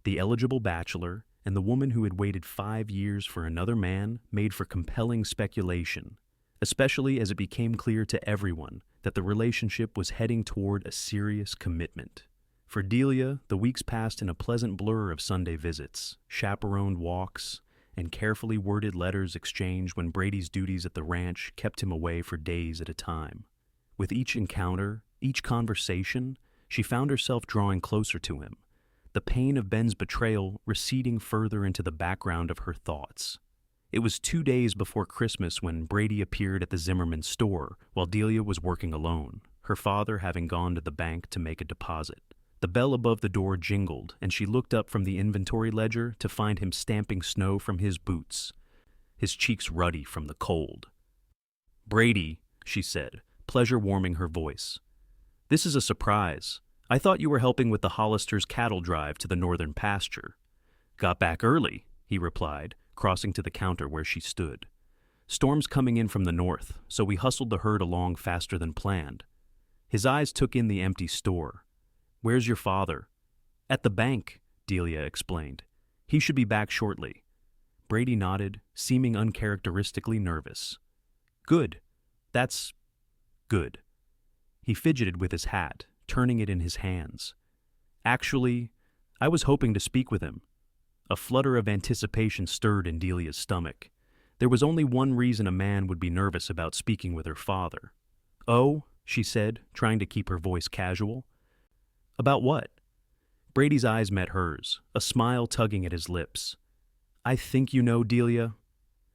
The eligible bachelor and the woman who had waited 5 years for another man made for compelling speculation, especially as it became clear to everyone that the relationship was heading toward a serious commitment. For Delia, the weeks passed in a pleasant blur of Sunday visits, chaperoned walks, and carefully worded letters exchanged when Brady's duties at the ranch kept him away for days at a time. With each encounter, each conversation, she found herself drawing closer to him, the pain of Ben's betrayal receding further into the background of her thoughts. It was 2 days before Christmas when Brady appeared at the Zimmerman store while Delia was working alone, her father having gone to the bank to make a deposit. The bell above the door jingled, and she looked up from the inventory ledger to find him stamping snow from his boots, his cheeks ruddy from the cold. "Brady," she said, pleasure warming her voice. "This is a surprise. I thought you were helping with the Hollisters' cattle drive to the northern pasture." "Got back early," he replied, crossing to the counter where she stood. "Storm's coming in from the north, so we hustled the herd along faster than planned." His eyes took in the empty store. "Where's your father?" "At the bank," Delia explained. "He should be back shortly." Brady nodded, seeming uncharacteristically nervous. "Good. That's good." He fidgeted with his hat, turning it in his hands. "Actually, I was hoping to speak with him." A flutter of anticipation stirred in Delia's stomach. There was only one reason a man would be nervous about speaking with her father. "Oh," she said, trying to keep her voice casual. "About what?" Brady's eyes met hers, a smile tugging at his lips. "I think you know, Delia."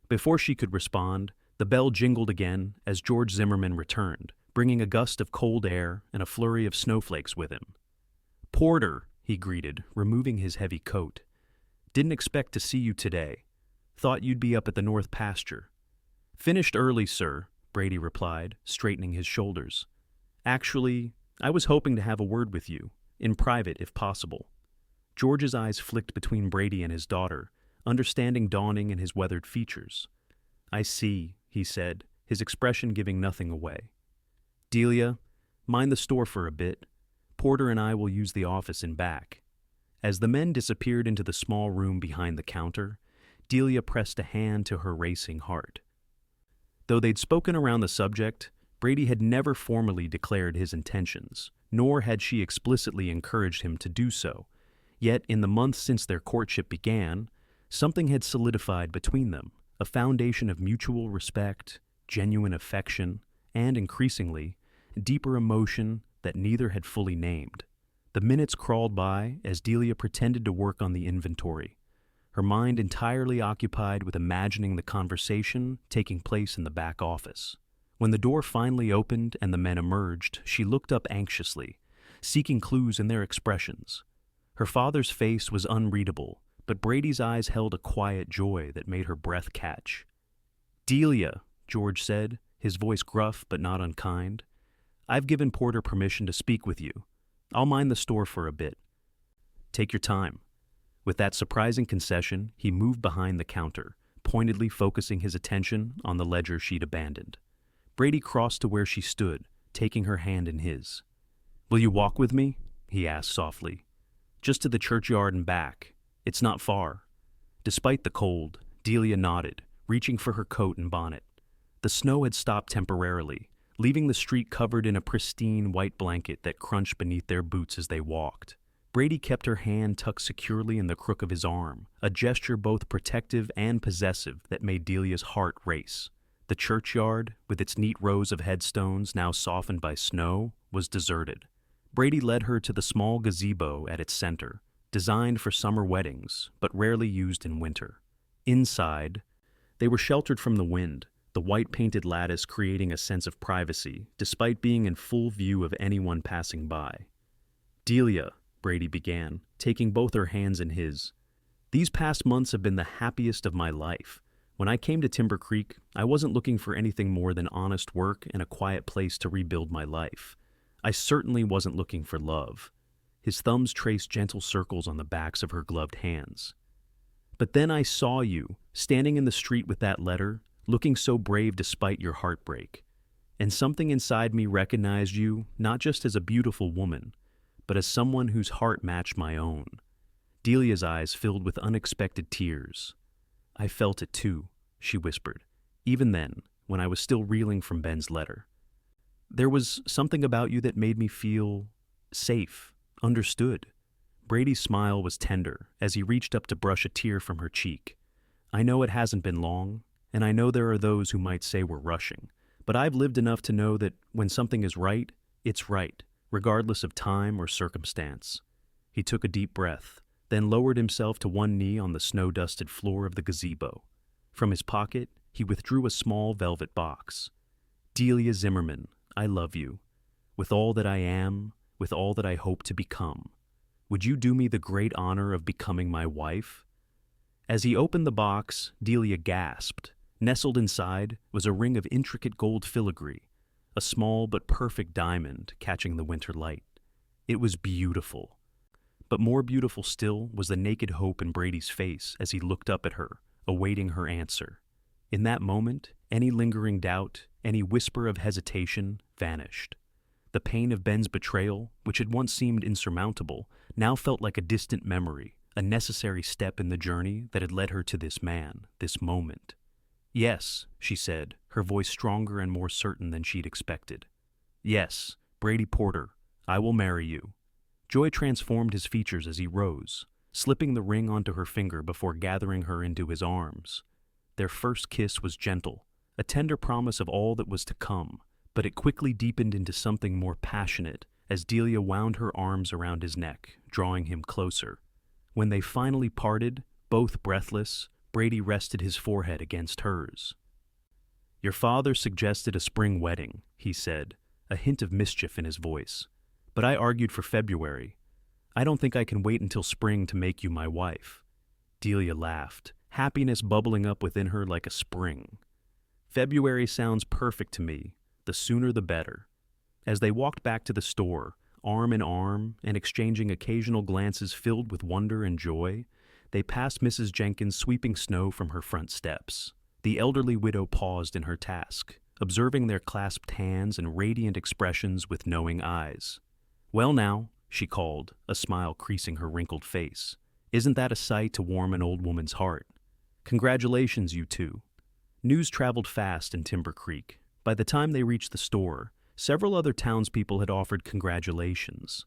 Before she could respond, the bell jingled again as George Zimmerman returned, bringing a gust of cold air and a flurry of snowflakes with him. "Porter," he greeted, removing his heavy coat. "Didn't expect to see you today. Thought you'd be up at the north pasture." "Finished early, sir," Brady replied, straightening his shoulders. "Actually, I was hoping to have a word with you, in private if possible." George's eyes flicked between Brady and his daughter, understanding dawning in his weathered features. "I see," he said, his expression giving nothing away. "Delia, mind the store for a bit. Porter and I will use the office in back." As the men disappeared into the small room behind the counter, Delia pressed a hand to her racing heart. Though they'd spoken around the subject, Brady had never formally declared his intentions, nor had she explicitly encouraged him to do so. Yet, in the months since their courtship began, something had solidified between them, a foundation of mutual respect, genuine affection, and, increasingly, deeper emotion that neither had fully named. The minutes crawled by as Delia pretended to work on the inventory, her mind entirely occupied with imagining the conversation taking place in the back office. When the door finally opened and the men emerged, she looked up anxiously, seeking clues in their expressions. Her father's face was unreadable, but Brady's eyes held a quiet joy that made her breath catch. "Delia," George said, his voice gruff but not unkind, "I've given Porter permission to speak with you. I'll mind the store for a bit." "Take your time." With that surprising concession, he moved behind the counter, pointedly focusing his attention on the ledger she'd abandoned. Brady crossed to where she stood, taking her hand in his. "Will you walk with me?" he asked softly. "Just to the churchyard and back. It's not far." Despite the cold, Delia nodded, reaching for her coat and bonnet. The snow had stopped temporarily, leaving the street covered in a pristine white blanket that crunched beneath their boots as they walked. Brady kept her hand tucked securely in the crook of his arm, a gesture both protective and possessive that made Delia's heart race. The churchyard, with its neat rows of headstones now softened by snow, was deserted. Brady led her to the small gazebo at its center, designed for summer weddings, but rarely used in winter. Inside, they were sheltered from the wind, the white painted lattice creating a sense of privacy, despite being in full view of anyone passing by. "Delia," Brady began, taking both her hands in his, "these past months have been the happiest of my life. When I came to Timber Creek, I wasn't looking for anything more than honest work and a quiet place to rebuild my life. I certainly wasn't looking for love." His thumbs traced gentle circles on the backs of her gloved hands. "But then I saw you, standing in the street with that letter, looking so brave despite your heartbreak. And something inside me recognized you not just as a beautiful woman, but as someone whose heart matched my own." Delia's eyes filled with unexpected tears. "I felt it too," she whispered, "even then, when I was still reeling from Ben's letter. There was something about you that made me feel safe, understood." Brady's smile was tender as he reached up to brush a tear from her cheek. "I know it hasn't been long, and I know there are those who might say we're rushing, but I've lived enough to know that when something is right, it's right, regardless of time or circumstance." He took a deep breath, then lowered himself to one knee on the snow-dusted floor of the gazebo. From his pocket, he withdrew a small velvet box. "Delia Zimmerman, I love you. With all that I am, with all that I hope to become. Would you do me the great honor of becoming my wife?" As he opened the box, Delia gasped. Nestled inside was a ring of intricate gold filigree, a small but perfect diamond catching the winter light. It was beautiful. But more beautiful still was the naked hope in Brady's face as he looked up at her, awaiting her answer. In that moment, any lingering doubt, any whisper of hesitation vanished. The pain of Ben's betrayal, which had once seemed insurmountable, now felt like a distant memory, a necessary step in the journey that had led her to this man, this moment. "Yes," she said, her voice stronger and more certain than she'd expected. "Yes, Brady Porter, I will marry you." Joy transformed his features as he rose, slipping the ring onto her finger before gathering her into his arms. Their first kiss was gentle, a tender promise of all that was to come, but it quickly deepened into something more passionate as Delia wound her arms around his neck, drawing him closer. When they finally parted, both breathless, Brady rested his forehead against hers. "Your father suggested a spring wedding," he said, a hint of mischief in his voice. "But I argued for February. I don't think I can wait until spring to make you my wife." Delia laughed, happiness bubbling up within her like a spring. "February sounds perfect to me. The sooner the better." As they walked back to the store, arm in arm and exchanging occasional glances filled with wonder and joy, they passed Mrs. Jenkins sweeping snow from her front steps. The elderly widow paused in her task, observing their clasped hands and radiant expressions with knowing eyes. "Well now," she called, a smile creasing her wrinkled face, "isn't that a sight to warm an old woman's heart? Congratulations, you two." News traveled fast in Timber Creek. By the time they reached the store, several other townspeople had offered congratulations.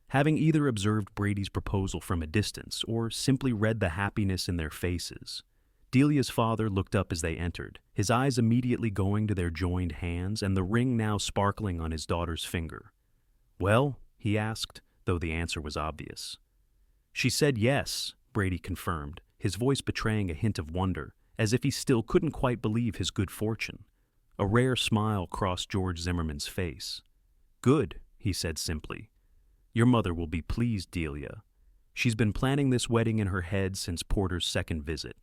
Having either observed Brady's proposal from a distance or simply read the happiness in their faces, Delia's father looked up as they entered, his eyes immediately going to their joined hands and the ring now sparkling on his daughter's finger. "Well," he asked, though the answer was obvious. She said yes, Brady confirmed, his voice betraying a hint of wonder, as if he still couldn't quite believe his good fortune. A rare smile crossed George Zimmerman's face. Good, he said simply. Your mother will be pleased, Delia. She's been planning this wedding in her head since Porter's second visit.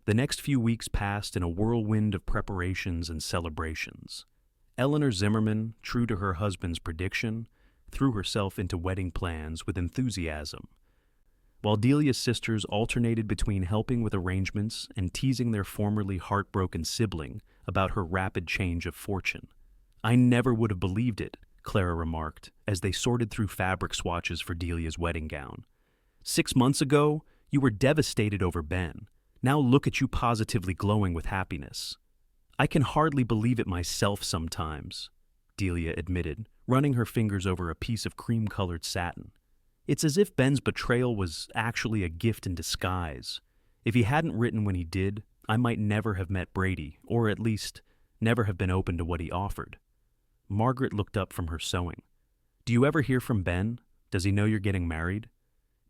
The next few weeks passed in a whirlwind of preparations and celebrations. Eleanor Zimmerman, true to her husband's prediction, threw herself into wedding plans with enthusiasm, while Delia's sisters alternated between helping with arrangements and teasing their formerly heartbroken sibling about her rapid change of fortune. I never would have believed it, Clara remarked, as they sorted through fabric swatches for Delia's wedding gown. 6 months ago, you were devastated over Ben. Now look at you positively glowing with happiness. I can hardly believe it myself sometimes, Delia admitted, running her fingers over a piece of cream-colored satin. It's as if Ben's betrayal was actually a gift in disguise. If he hadn't written when he did, I might never have met Brady, or at least never have been open to what he offered. Margaret looked up from her sewing. Do you ever hear from Ben? Does he know you're getting married?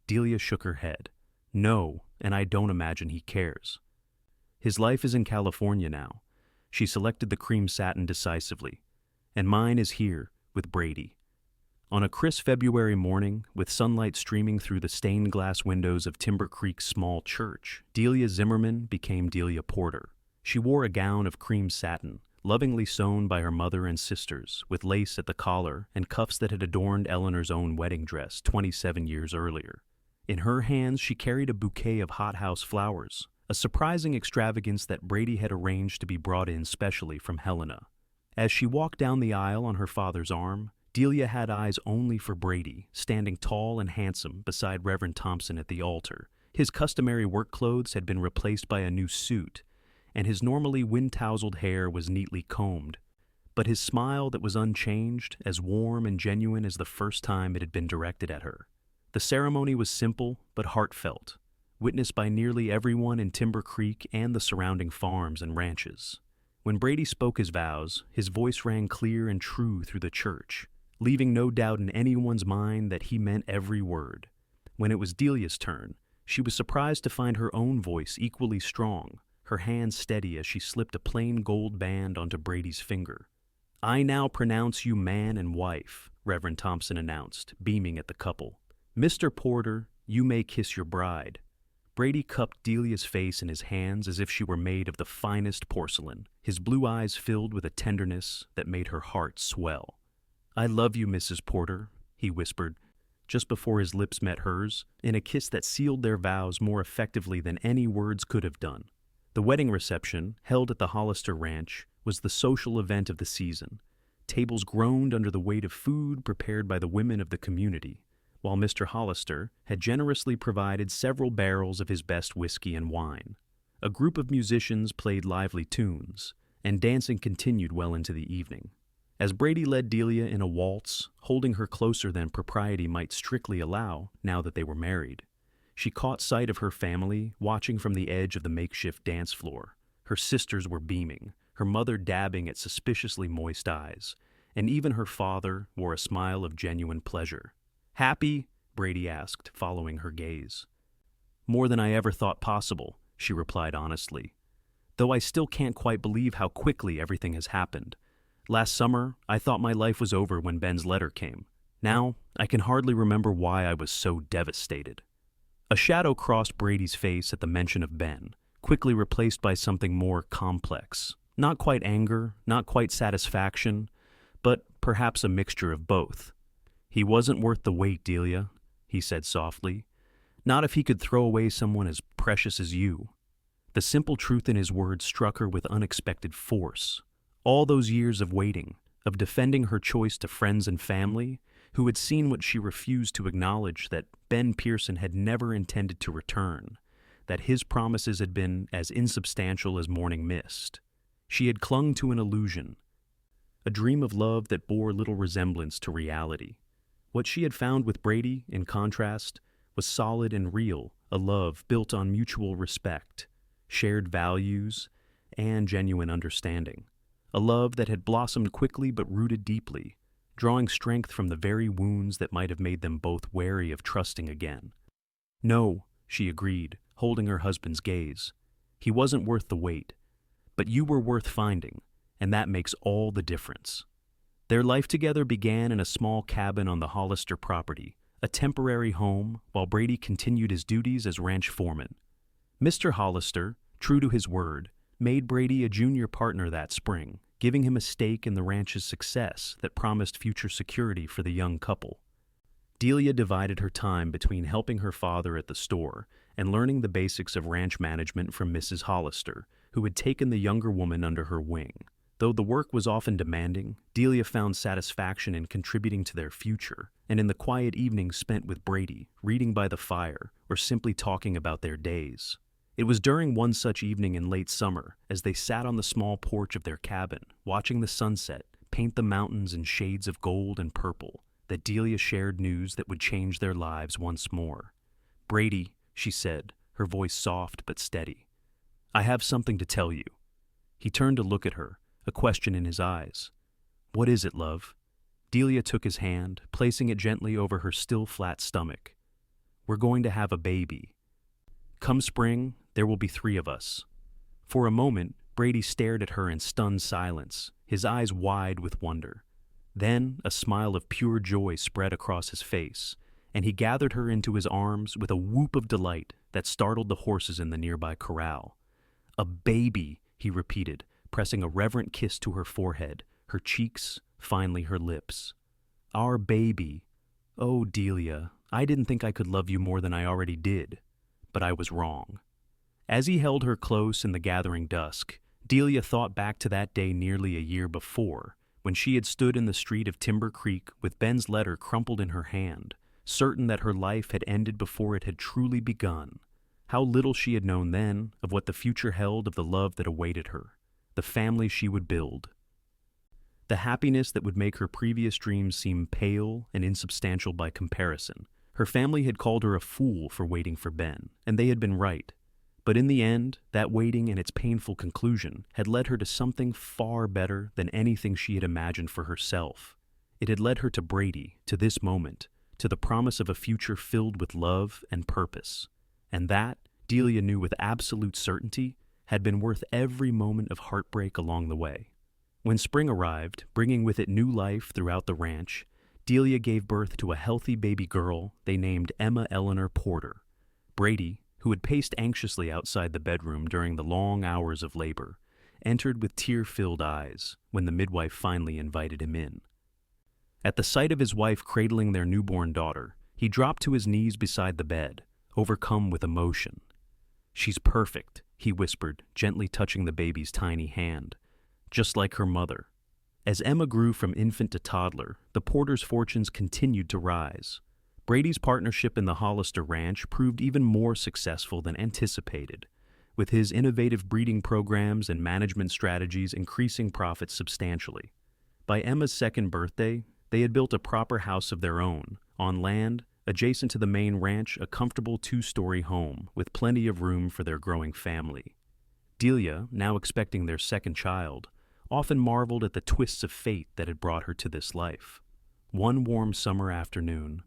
Delia shook her head. No, and I don't imagine he cares. His life is in California now. She selected the cream satin decisively. And mine is here, with Brady. On a crisp February morning, with sunlight streaming through the stained glass windows of Timber Creek's small church, Delia Zimmerman became Delia Porter. She wore a gown of cream satin, lovingly sewn by her mother and sisters, with lace at the collar and cuffs that had adorned Eleanor's own wedding dress 27 years earlier. In her hands, she carried a bouquet of hothouse flowers, a surprising extravagance that Brady had arranged to be brought in specially from Helena. As she walked down the aisle on her father's arm, Delia had eyes only for Brady, standing tall and handsome beside Reverend Thompson at the altar. His customary work clothes had been replaced by a new suit, and his normally wind-tousled hair was neatly combed. But his smile that was unchanged, as warm and genuine as the first time it had been directed at her. The ceremony was simple but heartfelt, witnessed by nearly everyone in Timber Creek and the surrounding farms and ranches. When Brady spoke his vows, his voice rang clear and true through the church, leaving no doubt in anyone's mind that he meant every word. When it was Delia's turn, she was surprised to find her own voice equally strong, her hand steady as she slipped a plain gold band onto Brady's finger. I now pronounce you man and wife, Reverend Thompson announced, beaming at the couple. Mr. Porter, you may kiss your bride. Brady cupped Delia's face in his hands as if she were made of the finest porcelain, his blue eyes filled with a tenderness that made her heart swell. I love you, Mrs. Porter, he whispered, just before his lips met hers, in a kiss that sealed their vows more effectively than any words could have done. The wedding reception, held at the Hollister Ranch, was the social event of the season. Tables groaned under the weight of food prepared by the women of the community, while Mr. Hollister had generously provided several barrels of his best whiskey and wine. A group of musicians played lively tunes, and dancing continued well into the evening. As Brady led Delia in a waltz, holding her closer than propriety might strictly allow now that they were married, she caught sight of her family watching from the edge of the makeshift dance floor. Her sisters were beaming, her mother dabbing at suspiciously moist eyes, and even her father wore a smile of genuine pleasure. Happy? Brady asked, following her gaze. More than I ever thought possible, she replied honestly, though I still can't quite believe how quickly everything has happened. Last summer, I thought my life was over when Ben's letter came. Now, I can hardly remember why I was so devastated. A shadow crossed Brady's face at the mention of Ben, quickly replaced by something more complex. Not quite anger, not quite satisfaction, but perhaps a mixture of both. He wasn't worth the wait, Delia, he said softly. Not if he could throw away someone as precious as you. The simple truth in his words struck her with unexpected force. All those years of waiting, of defending her choice to friends and family, who had seen what she refused to acknowledge, that Ben Pearson had never intended to return, that his promises had been as insubstantial as morning mist. She had clung to an illusion, a dream of love that bore little resemblance to reality. What she had found with Brady, in contrast, was solid and real, a love built on mutual respect, shared values, and genuine understanding. A love that had blossomed quickly but rooted deeply, drawing strength from the very wounds that might have made them both wary of trusting again. "No," she agreed, holding her husband's gaze. "He wasn't worth the wait. But you were worth finding, and that makes all the difference." Their life together began in a small cabin on the Hollister property, a temporary home, while Brady continued his duties as ranch foreman. Mr. Hollister, true to his word, made Brady a junior partner that spring, giving him a stake in the ranch's success that promised future security for the young couple. Delia divided her time between helping her father at the store and learning the basics of ranch management from Mrs. Hollister, who had taken the younger woman under her wing. Though the work was often demanding, Delia found satisfaction in contributing to their future, and in the quiet evenings spent with Brady, reading by the fire, or simply talking about their days. It was during one such evening in late summer, as they sat on the small porch of their cabin, watching the sunset paint the mountains in shades of gold and purple, that Delia shared news that would change their lives once more. "Brady," she said, her voice soft but steady, "I have something to tell you." He turned to look at her, a question in his eyes. "What is it, love?" Delia took his hand, placing it gently over her still flat stomach. "We're going to have a baby. Come spring, there will be 3 of us." For a moment, Brady stared at her in stunned silence, his eyes wide with wonder. Then a smile of pure joy spread across his face, and he gathered her into his arms with a whoop of delight that startled the horses in the nearby corral. "A baby," he repeated, pressing a reverent kiss to her forehead, her cheeks, finally her lips. "Our baby. Oh, Delia, I didn't think I could love you more than I already did. But I was wrong." As he held her close in the gathering dusk, Delia thought back to that day nearly a year before, when she had stood in the street of Timber Creek with Ben's letter crumpled in her hand, certain that her life had ended before it had truly begun. How little she had known then of what the future held of the love that awaited her, the family she would build. The happiness that would make her previous dreams seem pale and insubstantial by comparison. Her family had called her a fool for waiting for Ben, and they had been right. But in the end, that waiting and its painful conclusion had led her to something far better than anything she had imagined for herself. It had led her to Brady, to this moment, to the promise of a future filled with love and purpose. And that, Delia knew with absolute certainty, had been worth every moment of heartbreak along the way. When spring arrived, bringing with it new life throughout the ranch, Delia gave birth to a healthy baby girl they named Emma Eleanor Porter. Brady, who had paced anxiously outside the bedroom during the long hours of labor, entered with tear-filled eyes when the midwife finally invited him in. At the sight of his wife cradling their newborn daughter, he dropped to his knees beside the bed, overcome with emotion. "She's perfect," he whispered, gently touching the baby's tiny hand, "just like her mother." As Emma grew from infant to toddler, the Porters' fortunes continued to rise. Brady's partnership in the Hollister Ranch proved even more successful than anticipated, with his innovative breeding programs and management strategies increasing profits substantially. By Emma's second birthday, they had built a proper house of their own, on land, adjacent to the main ranch, a comfortable 2-story home with plenty of room for their growing family. Delia, now expecting their second child, often marveled at the twists of fate that had brought her to this life. One warm summer afternoon,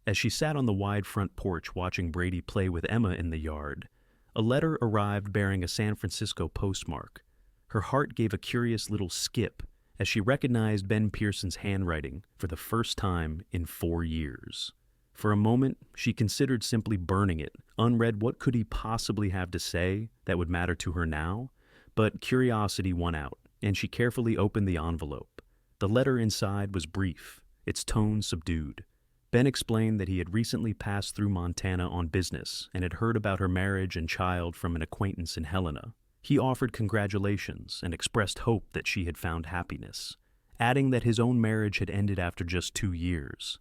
as she sat on the wide front porch watching Brady play with Emma in the yard, a letter arrived bearing a San Francisco postmark. Her heart gave a curious little skip as she recognized Ben Pearson's handwriting for the first time in 4 years. For a moment, she considered simply burning it, unread. What could he possibly have to say that would matter to her now? But curiosity won out, and she carefully opened the envelope. The letter inside was brief, its tone subdued. Ben explained that he had recently passed through Montana on business and had heard about her marriage and child from an acquaintance in Helena. He offered congratulations and expressed hope that she had found happiness, adding that his own marriage had ended after just 2 years.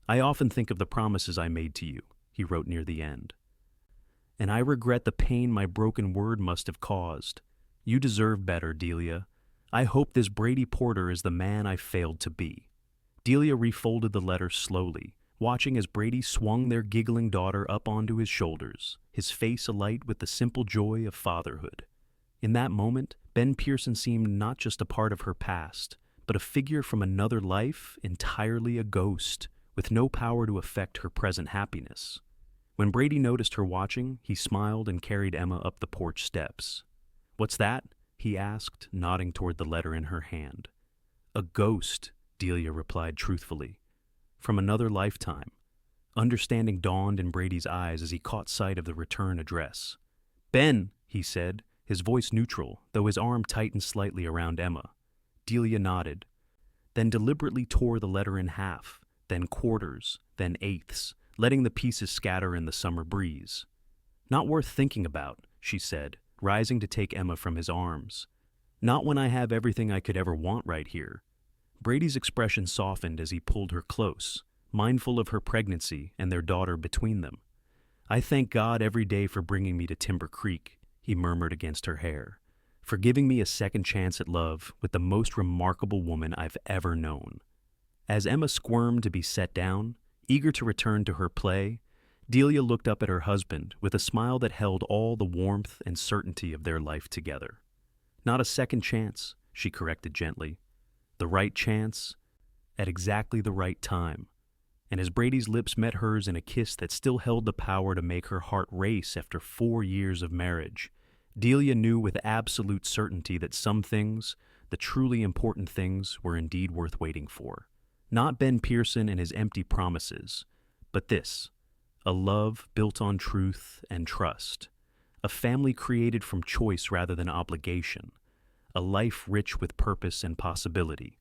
"I often think of the promises I made to you," he wrote near the end. "And I regret the pain my broken word must have caused. You deserve better, Delia. I hope this Brady Porter is the man I failed to be." Delia refolded the letter slowly, watching as Brady swung their giggling daughter up onto his shoulders, his face alight with the simple joy of fatherhood. In that moment, Ben Pearson seemed not just a part of her past, but a figure from another life, entirely a ghost, with no power to affect her present happiness. When Brady noticed her watching, he smiled and carried Emma up the porch steps. "What's that?" he asked, nodding toward the letter in her hand. "A ghost," Delia replied truthfully. "From another lifetime." Understanding dawned in Brady's eyes as he caught sight of the return address. "Ben," he said, his voice neutral, though his arm tightened slightly around Emma. Delia nodded, then deliberately tore the letter in half, then quarters, then eighths, letting the pieces scatter in the summer breeze. "Not worth thinking about," she said, rising to take Emma from his arms. "Not when I have everything I could ever want right here." Brady's expression softened as he pulled her close, mindful of her pregnancy and their daughter between them. "I thank God every day for bringing me to Timber Creek," he murmured against her hair, "for giving me a second chance at love with the most remarkable woman I've ever known." As Emma squirmed to be set down, eager to return to her play, Delia looked up at her husband with a smile that held all the warmth and certainty of their life together. "Not a second chance," she corrected gently. "The right chance, at exactly the right time." And as Brady's lips met hers in a kiss that still held the power to make her heart race after 4 years of marriage, Delia knew with absolute certainty that some things, the truly important things, were indeed worth waiting for. Not Ben Pearson and his empty promises, but this, a love built on truth and trust, a family created from choice rather than obligation, a life rich with purpose and possibility.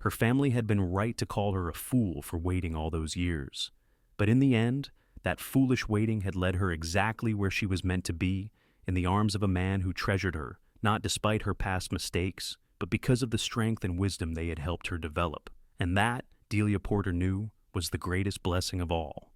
Her family had been right to call her a fool for waiting all those years, but in the end, that foolish waiting had led her exactly where she was meant to be, in the arms of a man who treasured her, not despite her past mistakes, but because of the strength and wisdom they had helped her develop. And that, Delia Porter knew, was the greatest blessing of all.